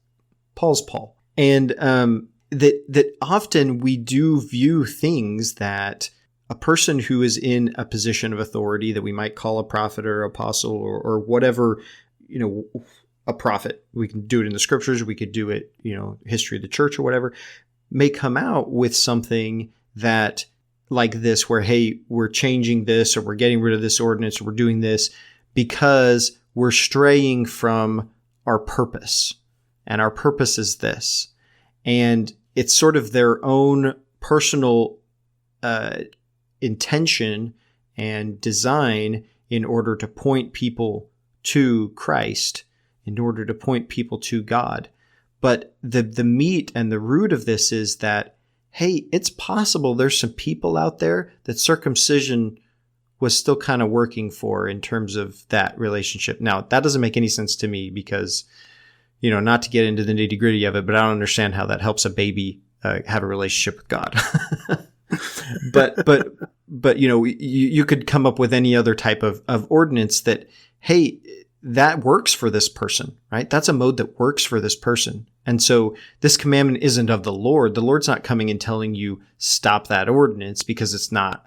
Paul's Paul. And that often we do view things that a person who is in a position of authority that we might call a prophet or apostle or whatever, a prophet, we can do it in the scriptures, we could do it, history of the church or whatever, may come out with something that like this, where, hey, we're changing this, or we're getting rid of this ordinance, or we're doing this because we're straying from our purpose. And our purpose is this. And it's sort of their own personal intention and design in order to point people to Christ, in order to point people to God. But the meat and the root of this is that, hey, it's possible there's some people out there that circumcision was still kind of working for in terms of that relationship. Now, that doesn't make any sense to me because, not to get into the nitty gritty of it, but I don't understand how that helps a baby have a relationship with God. But you could come up with any other type of ordinance that, hey, that works for this person, right? That's a mode that works for this person. And so this commandment isn't of the Lord. The Lord's not coming and telling you stop that ordinance because it's not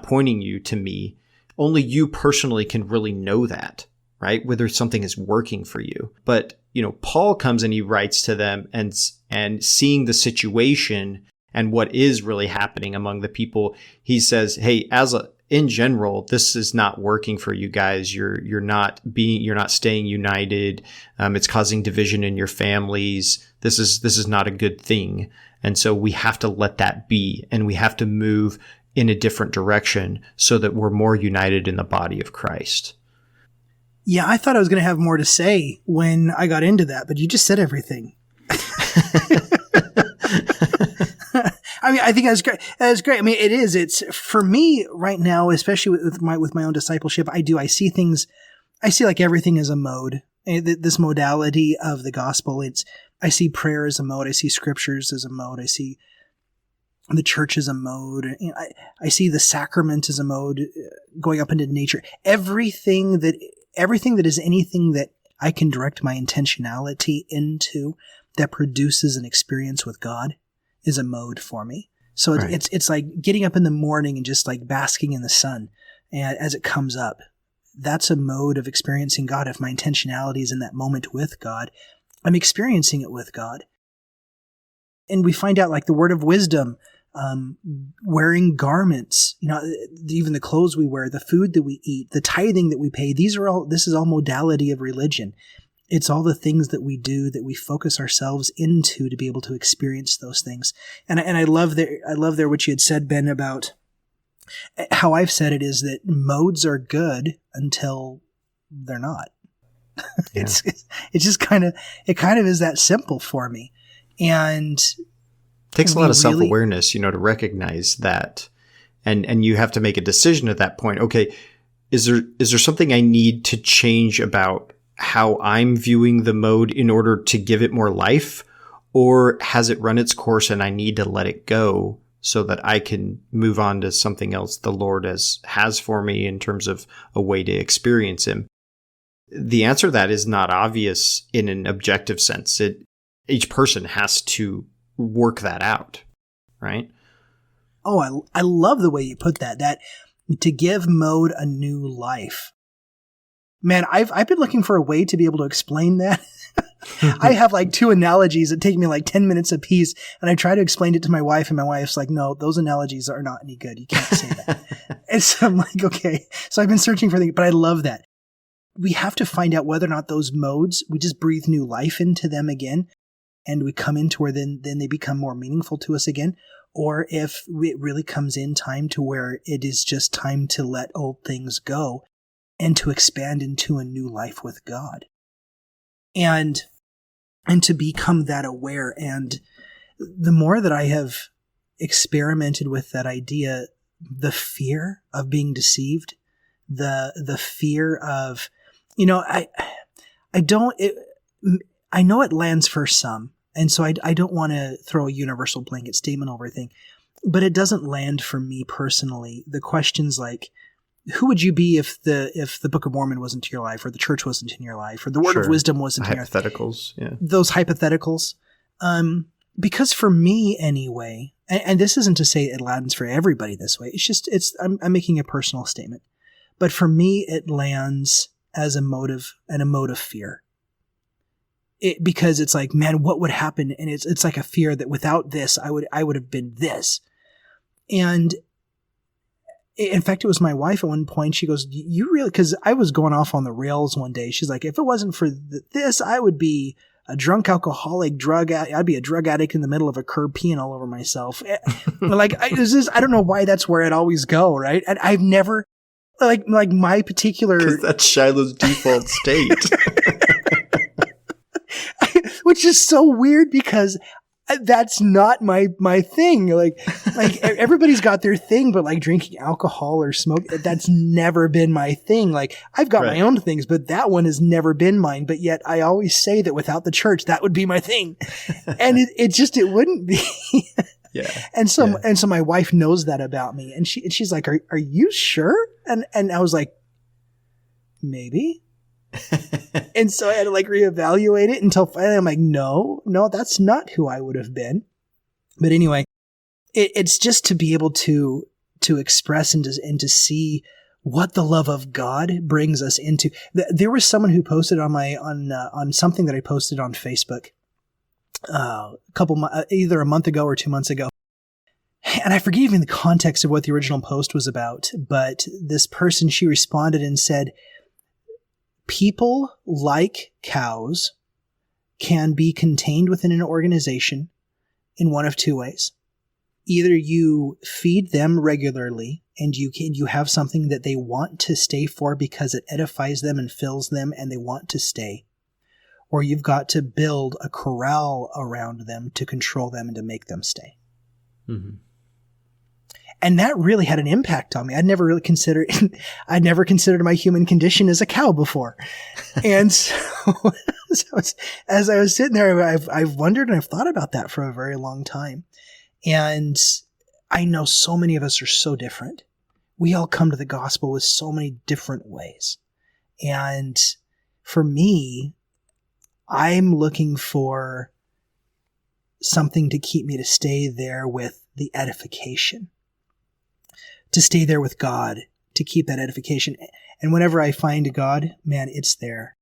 pointing you to me. Only you personally can really know that, right? Whether something is working for you. But, Paul comes and he writes to them and seeing the situation and what is really happening among the people, he says, hey, in general, this is not working for you guys. You're not staying united. It's causing division in your families. This is not a good thing. And so we have to let that be, and we have to move in a different direction so that we're more united in the body of Christ. Yeah, I thought I was going to have more to say when I got into that, but you just said everything. I mean, I think that's great. That's great. I mean, it is. It's for me right now, especially with my own discipleship. I see things. I see like everything as a mode. This modality of the gospel. I see prayer as a mode. I see scriptures as a mode. I see the church as a mode. I see the sacrament as a mode, going up into nature. Everything that is anything that I can direct my intentionality into that produces an experience with God is a mode for me. So Right. it's like getting up in the morning and just like basking in the sun and as it comes up. That's a mode of experiencing God. If my intentionality is in that moment with God, I'm experiencing it with God. And we find out like the word of wisdom, wearing garments, even the clothes we wear, the food that we eat, the tithing that we pay, this is all modality of religion. It's all the things that we do that we focus ourselves into to be able to experience those things. And I love there what you had said, Ben, about how I've said it is that modes are good until they're not. Yeah. It's just kind of is that simple for me. And Takes a lot of self-awareness, to recognize that. And you have to make a decision at that point. Okay, is there something I need to change about how I'm viewing the mode in order to give it more life? Or has it run its course and I need to let it go so that I can move on to something else the Lord has for me in terms of a way to experience Him? The answer to that is not obvious in an objective sense. Each person has to work that out, right? Oh, I love the way you put that to give mode a new life. Man, I've been looking for a way to be able to explain that. I have like two analogies that take me like 10 minutes apiece, and I try to explain it to my wife, and my wife's like, no, those analogies are not any good. You can't say that. And so I'm like, okay. So I've been searching for things, but I love that. We have to find out whether or not those modes, we just breathe new life into them again, and we come into where then they become more meaningful to us again, or if it really comes in time to where it is just time to let old things go and to expand into a new life with God. And to become that aware. And the more that I have experimented with that idea, the fear of being deceived, the fear of, I know it lands for some. And so I don't want to throw a universal blanket statement over everything, but it doesn't land for me personally. The questions like, who would you be if the Book of Mormon wasn't in your life, or the church wasn't in your life, or the Word of Wisdom wasn't in your life? Hypotheticals, yeah. Those hypotheticals. Because for me anyway, and this isn't to say it lands for everybody this way. It's just, I'm making a personal statement. But for me, it lands as a motive of fear. Because it's like, man, what would happen? And it's like a fear that without this, I would have been this. And in fact, it was my wife at one point. She goes, you really, because I was going off on the rails one day. She's like, if it wasn't for this, I would be a drunk alcoholic I'd be a drug addict in the middle of a curb peeing all over myself. Like, I don't know why that's where I'd always go. Right. And I've never like my particular, because that's Shiloh's default state, which is so weird because that's not my thing. Like everybody's got their thing, but like drinking alcohol or smoke, that's never been my thing. Like I've got my own things, but that one has never been mine. But yet I always say that without the church, that would be my thing. And it wouldn't be. Yeah. And so my wife knows that about me, and she's like, are you sure? And I was like, maybe. And so I had to like reevaluate it until finally I'm like, no, that's not who I would have been. But anyway, it's just to be able to express and to see what the love of God brings us into. There was someone who posted on something that I posted on Facebook either a month ago or 2 months ago. And I forget even the context of what the original post was about, but this person, she responded and said, people like cows can be contained within an organization in one of two ways. Either you feed them regularly and you have something that they want to stay for because it edifies them and fills them and they want to stay. Or you've got to build a corral around them to control them and to make them stay. Mm-hmm. And that really had an impact on me. I'd never considered my human condition as a cow before. And so as I was sitting there, I've wondered and I've thought about that for a very long time. And I know so many of us are so different. We all come to the gospel with so many different ways. And for me, I'm looking for something to keep me to stay there with the edification, to stay there with God, to keep that edification. And whenever I find God, man, it's there.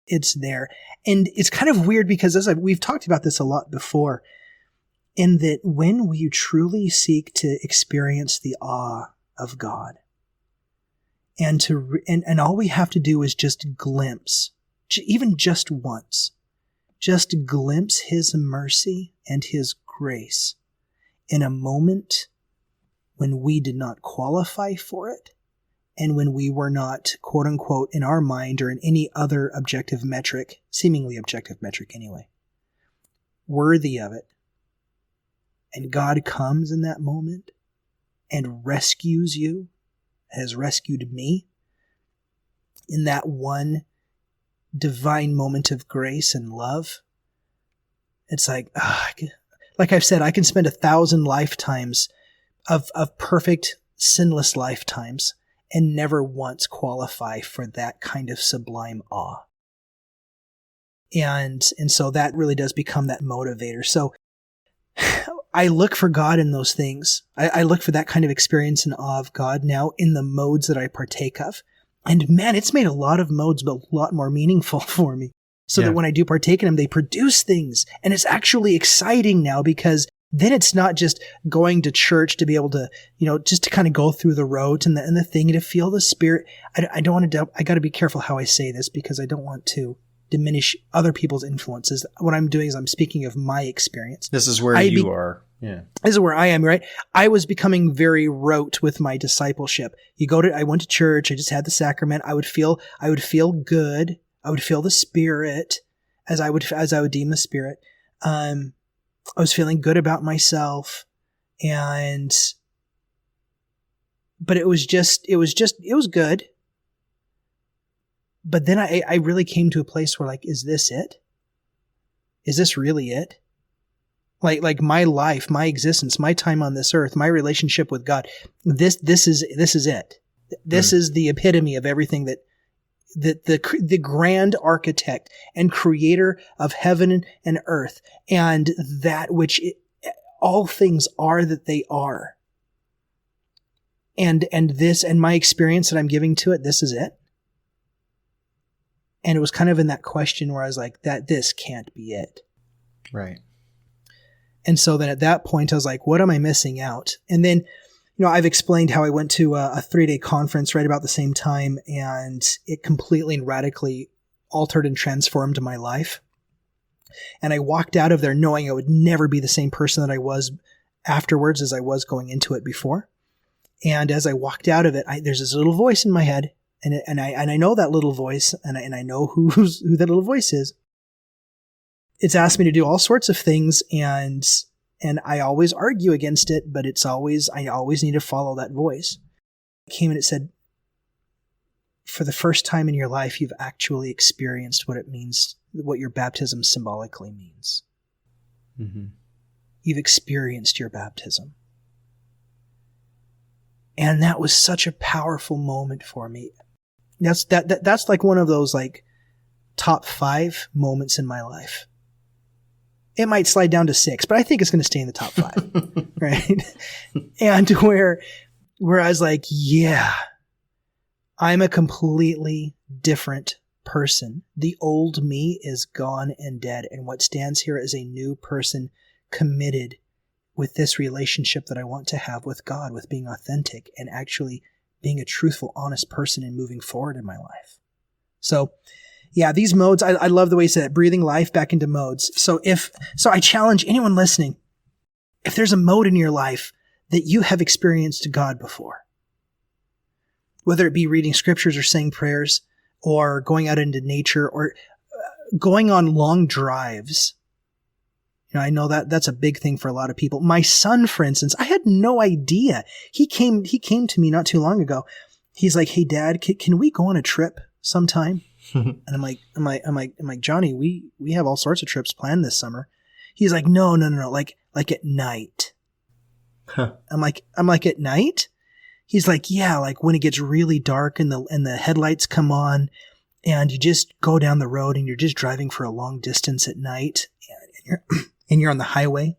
It's there. And it's kind of weird because we've talked about this a lot before, in that when we truly seek to experience the awe of God, and all we have to do is just glimpse, even just once, just glimpse His mercy and His grace in a moment when we did not qualify for it, and when we were not, quote unquote, in our mind or in any other objective metric, seemingly objective metric anyway, worthy of it. And God comes in that moment and rescues you, has rescued me in that one divine moment of grace and love. It's like I've said, I can spend 1,000 lifetimes of perfect, sinless lifetimes and never once qualify for that kind of sublime awe. And so that really does become that motivator. So I look for God in those things. I look for that kind of experience and awe of God now in the modes that I partake of. And man, it's made a lot of modes a lot more meaningful for me. So that when I do partake in them, they produce things. And it's actually exciting now because then it's not just going to church to be able to, just to kind of go through the rote and the thing and to feel the Spirit. I don't want to, I got to be careful how I say this because I don't want to diminish other people's influences. What I'm doing is I'm speaking of my experience. This is where you are. Yeah. This is where I am, right? I was becoming very rote with my discipleship. I went to church. I just had the sacrament. I would feel good. I would feel the Spirit as I would deem the Spirit. I was feeling good about myself, but it was good. But then I really came to a place where is this it? Is this really it? Like my life, my existence, my time on this earth, my relationship with God, this is it. This is the epitome of everything that the grand architect and creator of heaven and earth and that which all things are that they are. And my experience that I'm giving to it, this is it. And it was kind of in that question where I was like, this can't be it. Right. And so then at that point, I was like, what am I missing out? And then, I've explained how I went to a 3-day conference right about the same time, and it completely and radically altered and transformed my life. And I walked out of there knowing I would never be the same person that I was afterwards as I was going into it before. And as I walked out of it, there's this little voice in my head, and I know that little voice, and I know who that little voice is. It's asked me to do all sorts of things, and I always argue against it, but I always need to follow that voice. It came and it said, for the first time in your life, you've actually experienced what it means, what your baptism symbolically means. Mm-hmm. You've experienced your baptism. And that was such a powerful moment for me. That's like one of those like top 5 moments in my life. It might slide down to 6, but I think it's going to stay in the top 5, right? And where I was like, yeah, I'm a completely different person. The old me is gone and dead. And what stands here is a new person committed with this relationship that I want to have with God, with being authentic and actually being a truthful, honest person and moving forward in my life. So yeah, these modes, I love the way you said it, breathing life back into modes. So I challenge anyone listening, if there's a mode in your life that you have experienced God before, whether it be reading scriptures or saying prayers or going out into nature or going on long drives. I know that's a big thing for a lot of people. My son, for instance, I had no idea. He came to me not too long ago. He's like, "Hey Dad, can we go on a trip sometime?" And I'm like, "Johnny, we have all sorts of trips planned this summer." He's like, no, like at night. Huh. I'm like, at night? He's like, yeah, like when it gets really dark and the headlights come on and you just go down the road and you're just driving for a long distance at night and you're on the highway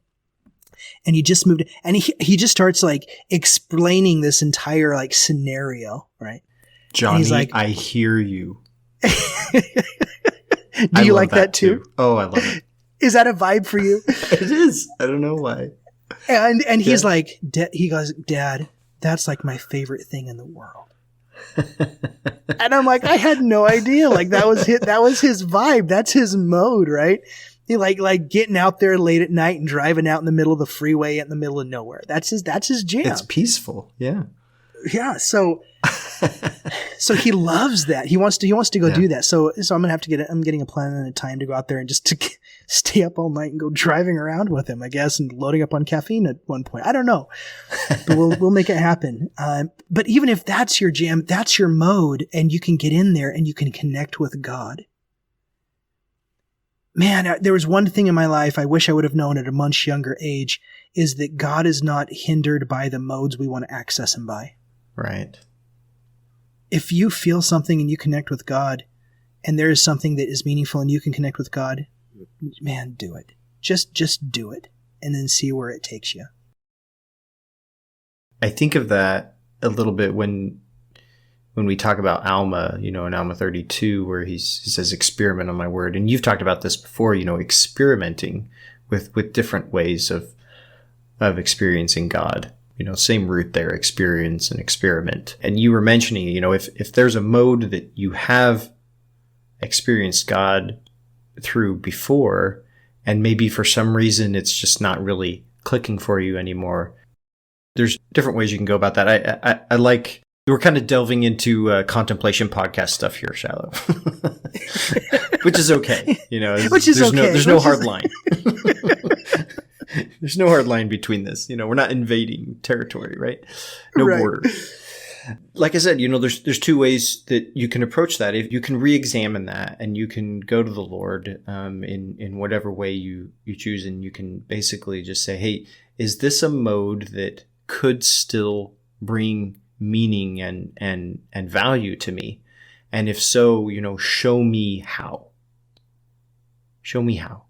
and you just moved, and he just starts like explaining this entire like scenario, right? Johnny, he's like, I hear you. Do you like that too? Oh, I love it. Is that a vibe for you? It is. I don't know why. And he's like, he goes, "Dad, that's like my favorite thing in the world." And I'm like, I had no idea. Like that was his vibe. That's his mode, right? He like getting out there late at night and driving out in the middle of the freeway in the middle of nowhere. That's his jam. It's peaceful. Yeah. Yeah. So he loves that. He wants to go do that. So I'm going to I'm getting a plan and a time to go out there and just to stay up all night and go driving around with him, I guess, and loading up on caffeine at one point. I don't know, but we'll make it happen. But even if that's your jam, that's your mode, and you can get in there and you can connect with God. Man, there was one thing in my life I wish I would have known at a much younger age, is that God is not hindered by the modes we want to access him by. Right. If you feel something and you connect with God, and there is something that is meaningful and you can connect with God, man, do it. Just do it, and then see where it takes you. I think of that a little bit when we talk about Alma, in Alma 32, where he says, "Experiment on my word." And you've talked about this before, experimenting with different ways of experiencing God. Same root there, experience and experiment. And you were mentioning, if there's a mode that you have experienced God through before, and maybe for some reason it's just not really clicking for you anymore, there's different ways you can go about that. I like, we're kind of delving into contemplation podcast stuff here, Shiloh, which is okay. There's no hard line. There's no hard line between this. We're not invading territory, right? No border. Like I said, there's two ways that you can approach that. If you can re-examine that, and you can go to the Lord in whatever way you choose, and you can basically just say, "Hey, is this a mode that could still bring meaning and value to me? And if so, show me how. Show me how.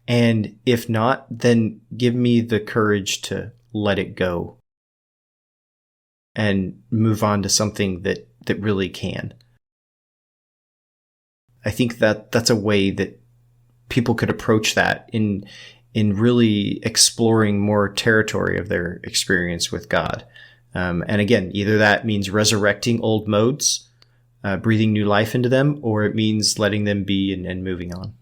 And if not, then give me the courage to let it go and move on to something that really can." I think that's a way that people could approach that in really exploring more territory of their experience with God. And again, either that means resurrecting old modes, breathing new life into them, or it means letting them be and moving on.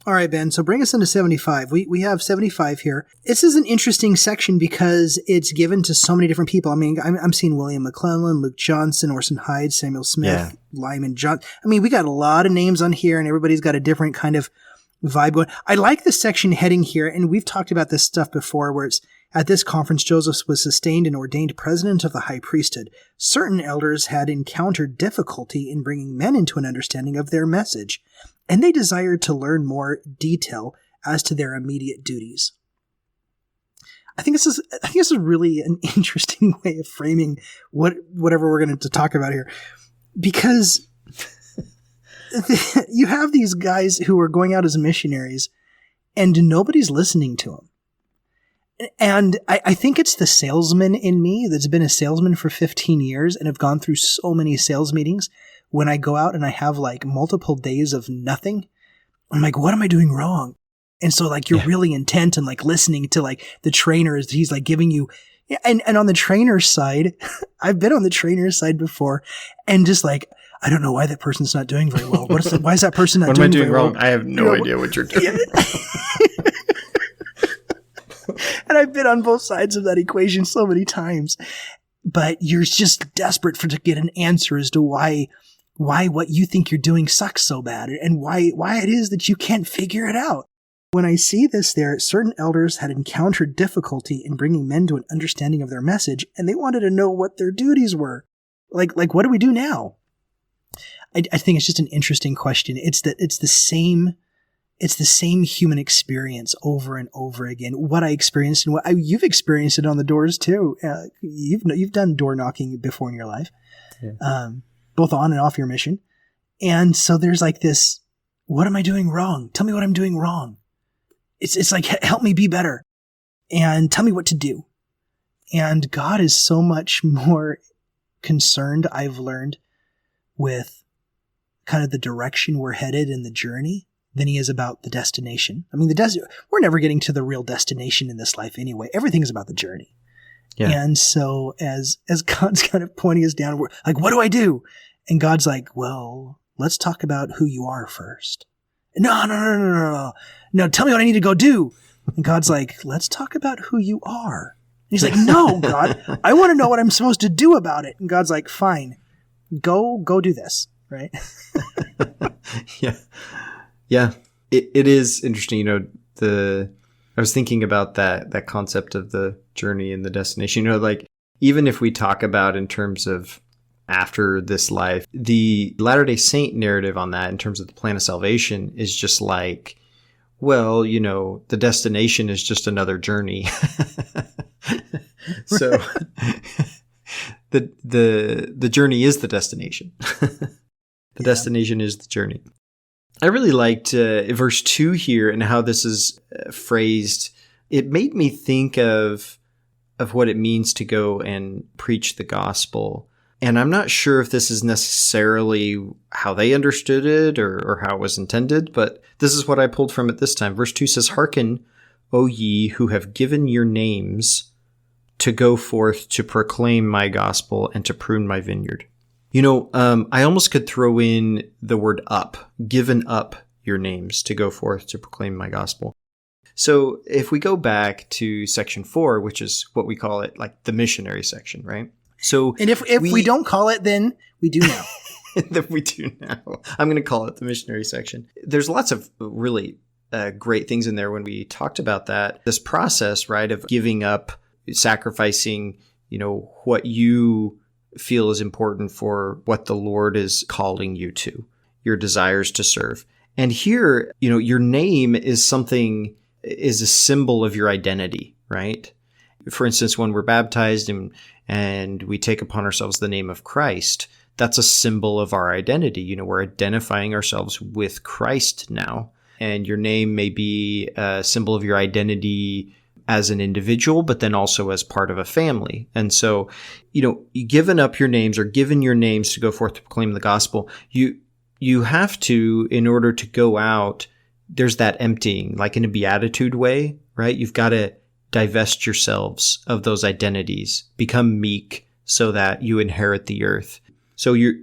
All right, Ben. So bring us into 75. We have 75 here. This is an interesting section because it's given to so many different people. I mean, I'm seeing William McClellan, Luke Johnson, Orson Hyde, Samuel Smith, Lyman John. I mean, we got a lot of names on here, and everybody's got a different kind of vibe going. I like the section heading here, and we've talked about this stuff before, where it's, "At this conference, Joseph was sustained and ordained president of the high priesthood. Certain elders had encountered difficulty in bringing men into an understanding of their message, and they desired to learn more detail as to their immediate duties." I think this is really an interesting way of framing whatever we're going to talk about here. Because you have these guys who are going out as missionaries and nobody's listening to them. And I think it's the salesman in me that's been a salesman for 15 years and have gone through so many sales meetings. When I go out and I have like multiple days of nothing, I'm like, what am I doing wrong? And so like, you're really intent and like listening to like the trainer as he's like giving you, and on the trainer's side, I've been on the trainer's side before and just like, I don't know why that person's not doing very well. Why is that person not doing very well? What am I doing wrong? I have no idea what you're doing. And I've been on both sides of that equation so many times, but you're just desperate to get an answer as to why what you think you're doing sucks so bad and why it is that you can't figure it out. When I see this there, certain elders had encountered difficulty in bringing men to an understanding of their message, and they wanted to know what their duties were. Like what do we do now? I think it's just an interesting question. It's the same human experience over and over again. What I experienced and you've experienced it on the doors too. You've done door knocking before in your life, both on and off your mission. And so there's like this, what am I doing wrong? Tell me what I'm doing wrong. It's like, help me be better and tell me what to do. And God is so much more concerned, I've learned, with kind of the direction we're headed in the journey than he is about the destination. I mean, we're never getting to the real destination in this life anyway. Everything is about the journey. Yeah. And so as God's kind of pointing us down, we're like, what do I do? And God's like, well, let's talk about who you are first. No. Tell me what I need to go do. And God's like, let's talk about who you are. And he's like, no, God, I want to know what I'm supposed to do about it. And God's like, fine, go do this. Right. Yeah. It is interesting. I was thinking about that concept of the journey and the destination, like even if we talk about in terms of after this life, the Latter-day Saint narrative on that in terms of the plan of salvation is just like, well, the destination is just another journey. So the journey is the destination. The destination is the journey. I really liked verse 2 here and how this is phrased. It made me think of what it means to go and preach the gospel. And I'm not sure if this is necessarily how they understood it or how it was intended, but this is what I pulled from it this time. Verse 2 says, "Hearken, O ye who have given your names to go forth to proclaim my gospel and to prune my vineyard." I almost could throw in the word up, given up your names to go forth to proclaim my gospel. So if we go back to section 4, which is what we call it, like the missionary section, right? So, and if we don't call it, then we do now. Then we do now. I'm going to call it the missionary section. There's lots of really great things in there when we talked about that. This process, right, of giving up, sacrificing, what you feel is important for what the Lord is calling you to, your desires to serve. And here, your name is a symbol of your identity, right? For instance, when we're baptized and we take upon ourselves the name of Christ, that's a symbol of our identity. We're identifying ourselves with Christ now. And your name may be a symbol of your identity as an individual, but then also as part of a family. And so, giving up your names or given your names to go forth to proclaim the gospel, you have to, in order to go out, there's that emptying, like in a beatitude way, right? You've got to divest yourselves of those identities, become meek so that you inherit the earth. So you're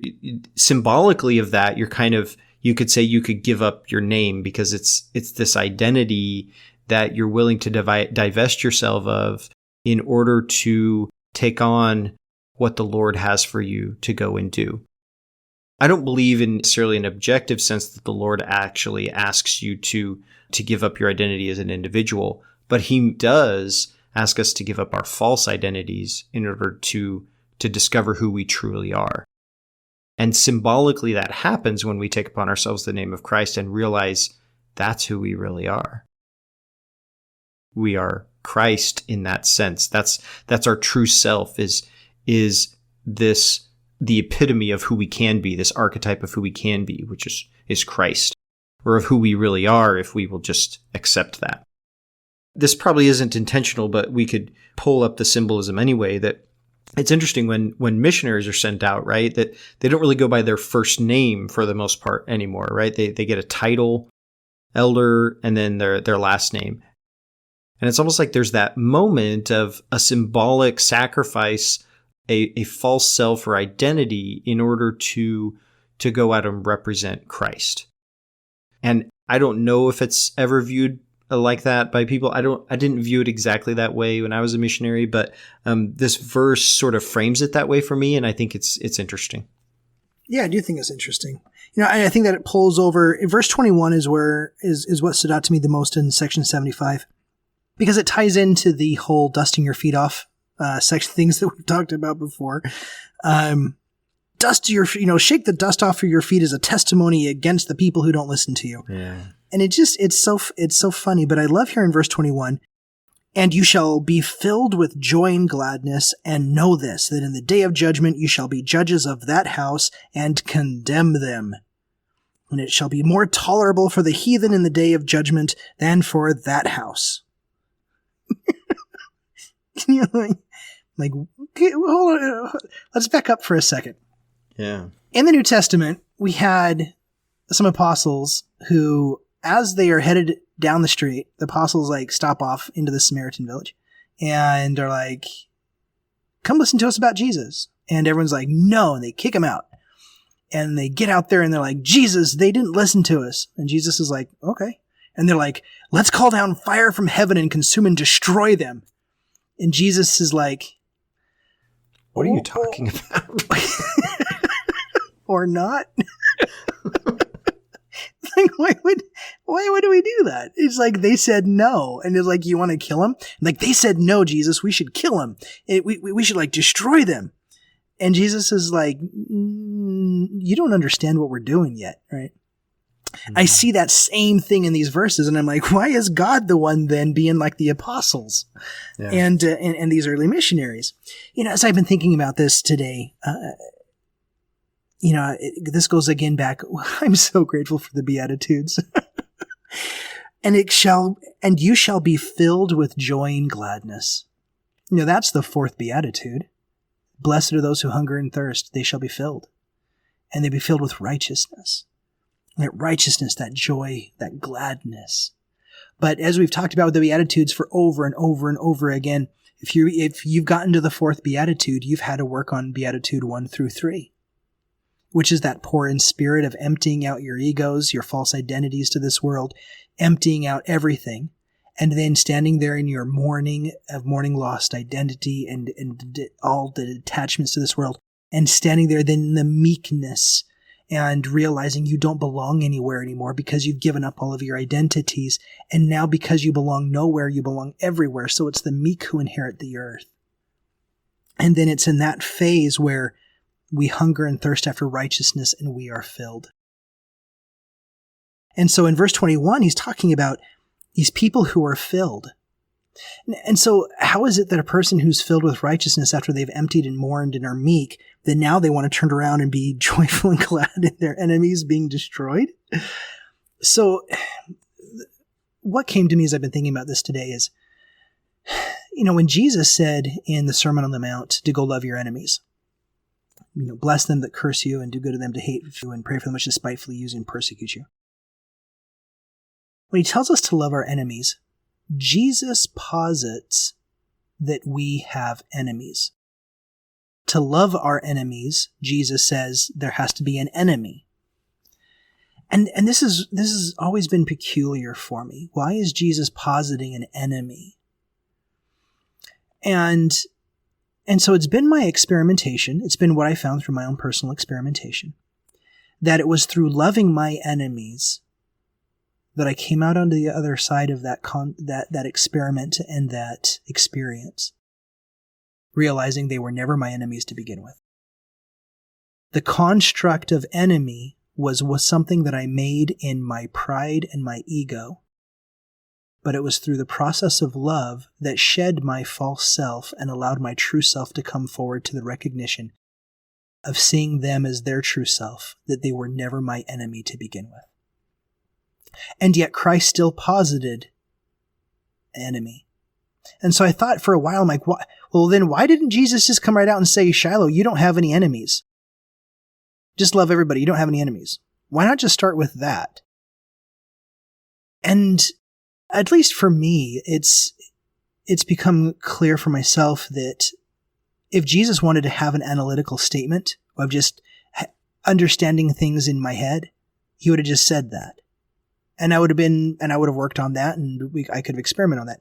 symbolically of that, you could say you could give up your name because it's this identity that you're willing to divest yourself of in order to take on what the Lord has for you to go and do. I don't believe in necessarily an objective sense that the Lord actually asks you to give up your identity as an individual, but he does ask us to give up our false identities in order to discover who we truly are. And symbolically that happens when we take upon ourselves the name of Christ and realize that's who we really are. We are Christ in that sense. That's our true self is this the epitome of who we can be, this archetype of who we can be, which is Christ, or of who we really are if we will just accept that. This probably isn't intentional, but we could pull up the symbolism anyway. That it's interesting when missionaries are sent out, right? That they don't really go by their first name for the most part anymore, right? They get a title, elder, and then their last name. And it's almost like there's that moment of a symbolic sacrifice, a false self or identity in order to go out and represent Christ. And I don't know if it's ever viewed like that by people. I didn't view it exactly that way when I was a missionary, but this verse sort of frames it that way for me, and I think it's interesting. Yeah, I do think it's interesting. I think that it pulls over. Verse 21 is what stood out to me the most in section 75, because it ties into the whole dusting your feet off section things that we've talked about before. Shake the dust off of your feet as a testimony against the people who don't listen to you. Yeah. And it's so funny, but I love here in verse 21, and you shall be filled with joy and gladness, and know this, that in the day of judgment you shall be judges of that house and condemn them. And it shall be more tolerable for the heathen in the day of judgment than for that house. Okay, hold on, let's back up for a second. Yeah. In the New Testament, we had some apostles who, as they are headed down the street, the apostles stop off into the Samaritan village and are like, come listen to us about Jesus. And everyone's like, no, and they kick him out. And they get out there and they're like, Jesus, they didn't listen to us. And Jesus is like, okay. And they're like, let's call down fire from heaven and consume and destroy them. And Jesus is like, what are you talking about? Or not? Why would we do that? It's like they said no. And it's like, you want to kill him? Like, they said no, Jesus, we should kill him. We should destroy them. And Jesus is like, you don't understand what we're doing yet, right? Mm-hmm. I see that same thing in these verses, and I'm like, why is God the one then being like the apostles and these early missionaries? As I've been thinking about this today, this goes again back. I'm so grateful for the Beatitudes. And you shall be filled with joy and gladness. That's the fourth Beatitude. Blessed are those who hunger and thirst. They shall be filled. And they be filled with righteousness. That righteousness, that joy, that gladness. But as we've talked about with the Beatitudes for over and over and over again, if you've gotten to the fourth Beatitude, you've had to work on Beatitude 1 through 3. Which is that poor in spirit of emptying out your egos, your false identities to this world, emptying out everything, and then standing there in your mourning lost identity and all the attachments to this world, and standing there then in the meekness and realizing you don't belong anywhere anymore because you've given up all of your identities, and now because you belong nowhere, you belong everywhere. So it's the meek who inherit the earth. And then it's in that phase where we hunger and thirst after righteousness, and we are filled. And so in verse 21, he's talking about these people who are filled. And so how is it that a person who's filled with righteousness after they've emptied and mourned and are meek, that now they want to turn around and be joyful and glad in their enemies being destroyed? So what came to me as I've been thinking about this today is, when Jesus said in the Sermon on the Mount to go love your enemies, bless them that curse you and do good to them to hate you and pray for them which despitefully use you and persecute you. When he tells us to love our enemies, Jesus posits that we have enemies. To love our enemies, Jesus says there has to be an enemy. And this has always been peculiar for me. Why is Jesus positing an enemy? And so it's been my experimentation. It's been what I found through my own personal experimentation, that it was through loving my enemies that I came out on the other side of that experiment and that experience, realizing they were never my enemies to begin with. The construct of enemy was something that I made in my pride and my ego, but it was through the process of love that shed my false self and allowed my true self to come forward to the recognition of seeing them as their true self, that they were never my enemy to begin with. And yet Christ still posited enemy. And so I thought for a while, I'm like, well, then why didn't Jesus just come right out and say, Shiloh, you don't have any enemies. Just love everybody. You don't have any enemies. Why not just start with that? And at least for me, it's become clear for myself that if Jesus wanted to have an analytical statement of just understanding things in my head, he would have just said that. And I would have worked on that, and I could have experimented on that.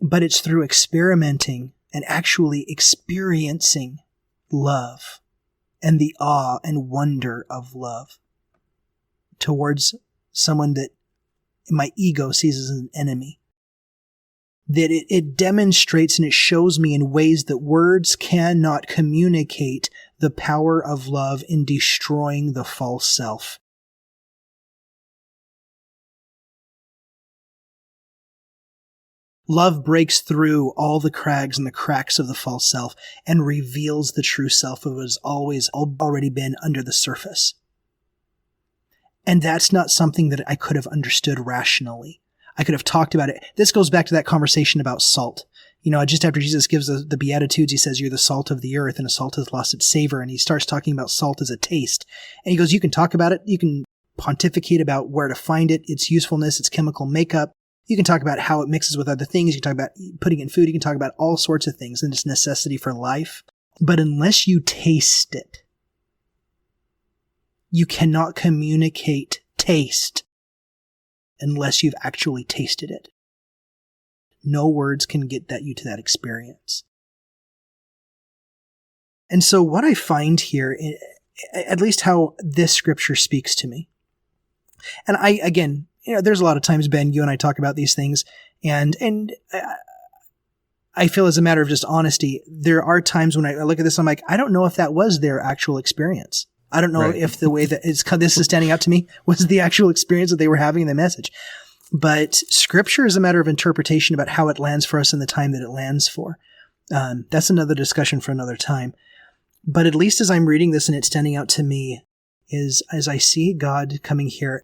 But it's through experimenting and actually experiencing love and the awe and wonder of love towards someone that my ego sees as an enemy, that it demonstrates and it shows me in ways that words cannot communicate the power of love in destroying the false self. Love breaks through all the crags and the cracks of the false self and reveals the true self of what has always already been under the surface. And that's not something that I could have understood rationally. I could have talked about it. This goes back to that conversation about salt. Just after Jesus gives the Beatitudes, he says, you're the salt of the earth, and a salt has lost its savor. And he starts talking about salt as a taste. And he goes, you can talk about it. You can pontificate about where to find it, its usefulness, its chemical makeup. You can talk about how it mixes with other things. You can talk about putting in food. You can talk about all sorts of things and its necessity for life. But unless you taste it, you cannot communicate taste unless you've actually tasted it. No words can get you to that experience. And so what I find here, at least how this scripture speaks to me, and there's a lot of times, Ben, you and I talk about these things, and I feel as a matter of just honesty, there are times when I look at this, I'm like, I don't know if that was their actual experience. I don't know if the way that this is standing out to me was the actual experience that they were having in the message. But scripture is a matter of interpretation about how it lands for us in the time that it lands for. That's another discussion for another time. But at least as I'm reading this and it's standing out to me, is as I see God coming here,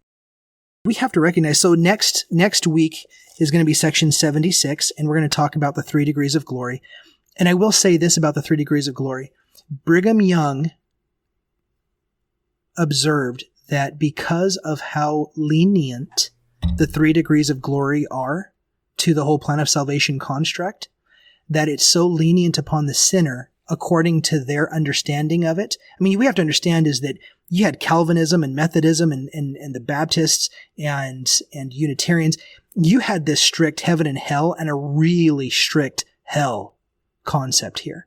we have to recognize. So next week is going to be section 76, and we're going to talk about the 3 degrees of glory. And I will say this about the 3 degrees of glory. Brigham Young observed that because of how lenient the 3 degrees of glory are to the whole plan of salvation construct, that it's so lenient upon the sinner according to their understanding of it. I mean, we have to understand is that you had Calvinism and Methodism and the Baptists and Unitarians. You had this strict heaven and hell and a really strict hell concept here.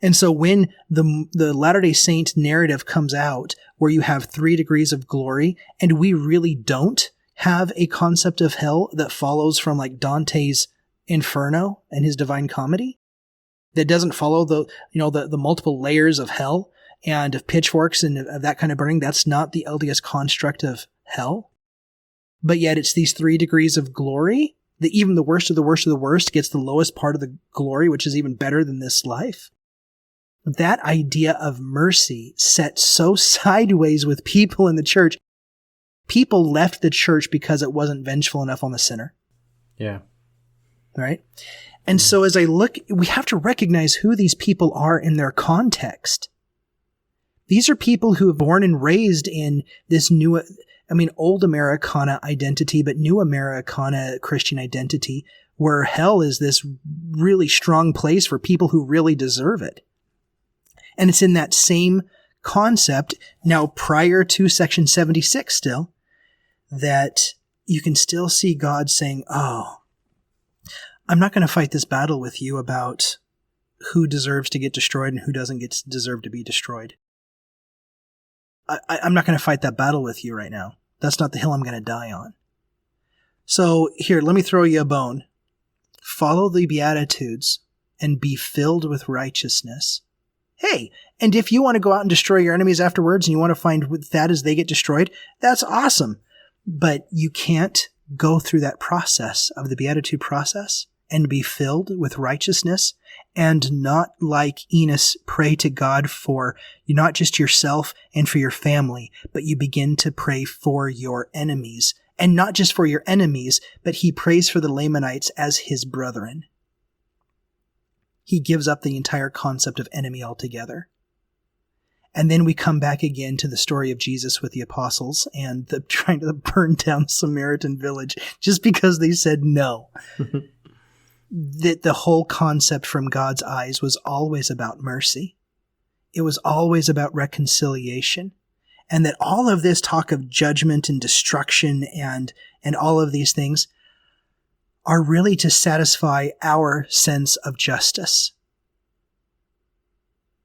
And so when the Latter-day Saint narrative comes out where you have 3 degrees of glory, and we really don't have a concept of hell that follows from like Dante's Inferno and his Divine Comedy, that doesn't follow the multiple layers of hell and of pitchforks and of that kind of burning, that's not the LDS construct of hell. But yet it's these 3 degrees of glory that even the worst of the worst of the worst gets the lowest part of the glory, which is even better than this life. That idea of mercy set so sideways with people in the church. People left the church because it wasn't vengeful enough on the sinner. Yeah. Right? And so as I look, we have to recognize who these people are in their context. These are people who have born and raised in this old Americana identity, but new Americana Christian identity, where hell is this really strong place for people who really deserve it. And it's in that same concept, now prior to section 76 still, that you can still see God saying, oh, I'm not going to fight this battle with you about who deserves to get destroyed and who doesn't deserve to be destroyed. I'm not going to fight that battle with you right now. That's not the hill I'm going to die on. So here, let me throw you a bone. Follow the Beatitudes and be filled with righteousness. Hey, and if you want to go out and destroy your enemies afterwards and you want to find that as they get destroyed, that's awesome. But you can't go through that process of the Beatitude process and be filled with righteousness, and not like Enos pray to God for not just yourself and for your family, but you begin to pray for your enemies. And not just for your enemies, but he prays for the Lamanites as his brethren. He gives up the entire concept of enemy altogether. And then we come back again to the story of Jesus with the apostles and trying to burn down the Samaritan village just because they said no. That the whole concept from God's eyes was always about mercy. It was always about reconciliation. And that all of this talk of judgment and destruction and all of these things are really to satisfy our sense of justice.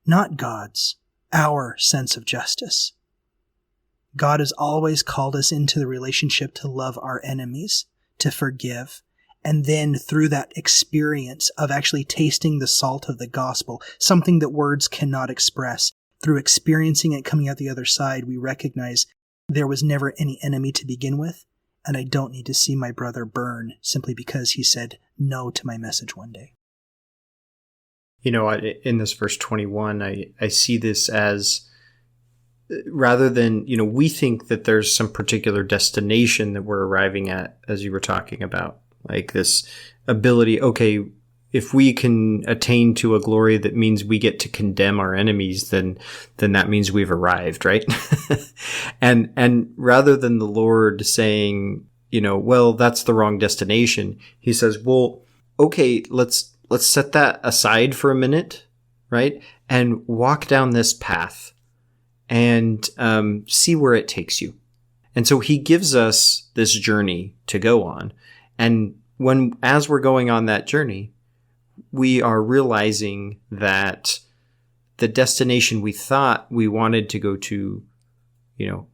Not God's, our sense of justice. God has always called us into the relationship to love our enemies, to forgive, and then through that experience of actually tasting the salt of the gospel, something that words cannot express, through experiencing it coming out the other side, we recognize there was never any enemy to begin with, and I don't need to see my brother burn simply because he said no to my message one day. In this verse 21, I see this as, rather than, we think that there's some particular destination that we're arriving at, as you were talking about. Like this ability, okay, if we can attain to a glory that means we get to condemn our enemies, then that means we've arrived, right? and rather than the Lord saying, well, that's the wrong destination, he says, well, okay, let's set that aside for a minute, right? And walk down this path and see where it takes you. And so he gives us this journey to go on. And as we're going on that journey, we are realizing that the destination we thought we wanted to go to,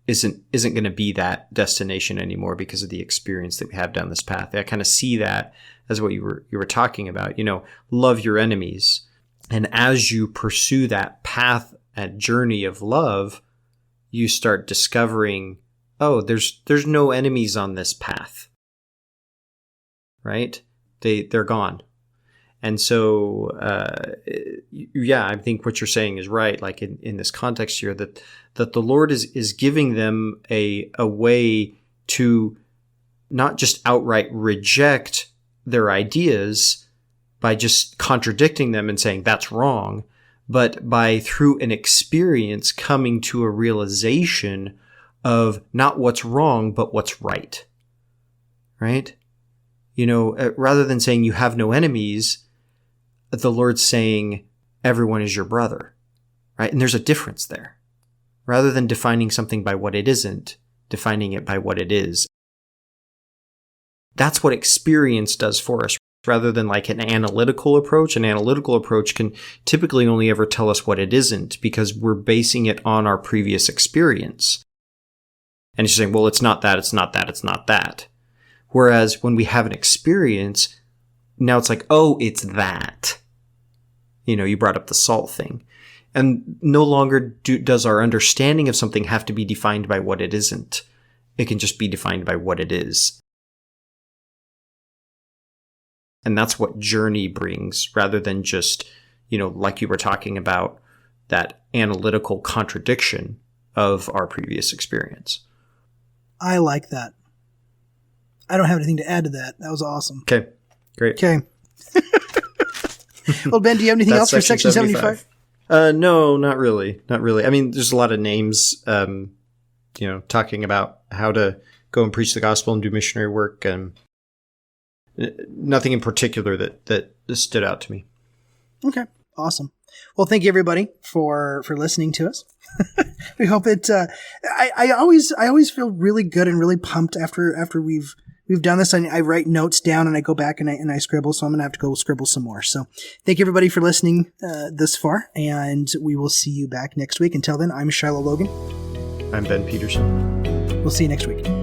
isn't going to be that destination anymore because of the experience that we have down this path. I kind of see that as what you were talking about. Love your enemies, and as you pursue that path and journey of love, you start discovering, oh, there's no enemies on this path. Right? They're gone. And so, I think what you're saying is right. Like in this context here, that the Lord is giving them a way to not just outright reject their ideas by just contradicting them and saying that's wrong, but by through an experience coming to a realization of not what's wrong, but what's right. Right? Rather than saying you have no enemies, the Lord's saying everyone is your brother, right? And there's a difference there. Rather than defining something by what it isn't, defining it by what it is. That's what experience does for us, rather than like an analytical approach. An analytical approach can typically only ever tell us what it isn't because we're basing it on our previous experience. And it's saying, well, it's not that, it's not that, it's not that. Whereas when we have an experience, now it's like, oh, it's that. You brought up the salt thing. And no longer does our understanding of something have to be defined by what it isn't. It can just be defined by what it is. And that's what journey brings, rather than just, like you were talking about, that analytical contradiction of our previous experience. I like that. I don't have anything to add to that. That was awesome. Okay, great. Okay. Well, Ben, do you have anything else for Section 75? No, not really. Not really. I mean, there's a lot of names, talking about how to go and preach the gospel and do missionary work, and nothing in particular that stood out to me. Okay, awesome. Well, thank you everybody for listening to us. We hope it. I always feel really good and really pumped after we've done this. I write notes down and I go back and I scribble. So I'm gonna have to go scribble some more. So thank you everybody for listening this far, and we will see you back next week. Until then, I'm Shiloh Logan. I'm Ben Peterson. We'll see you next week.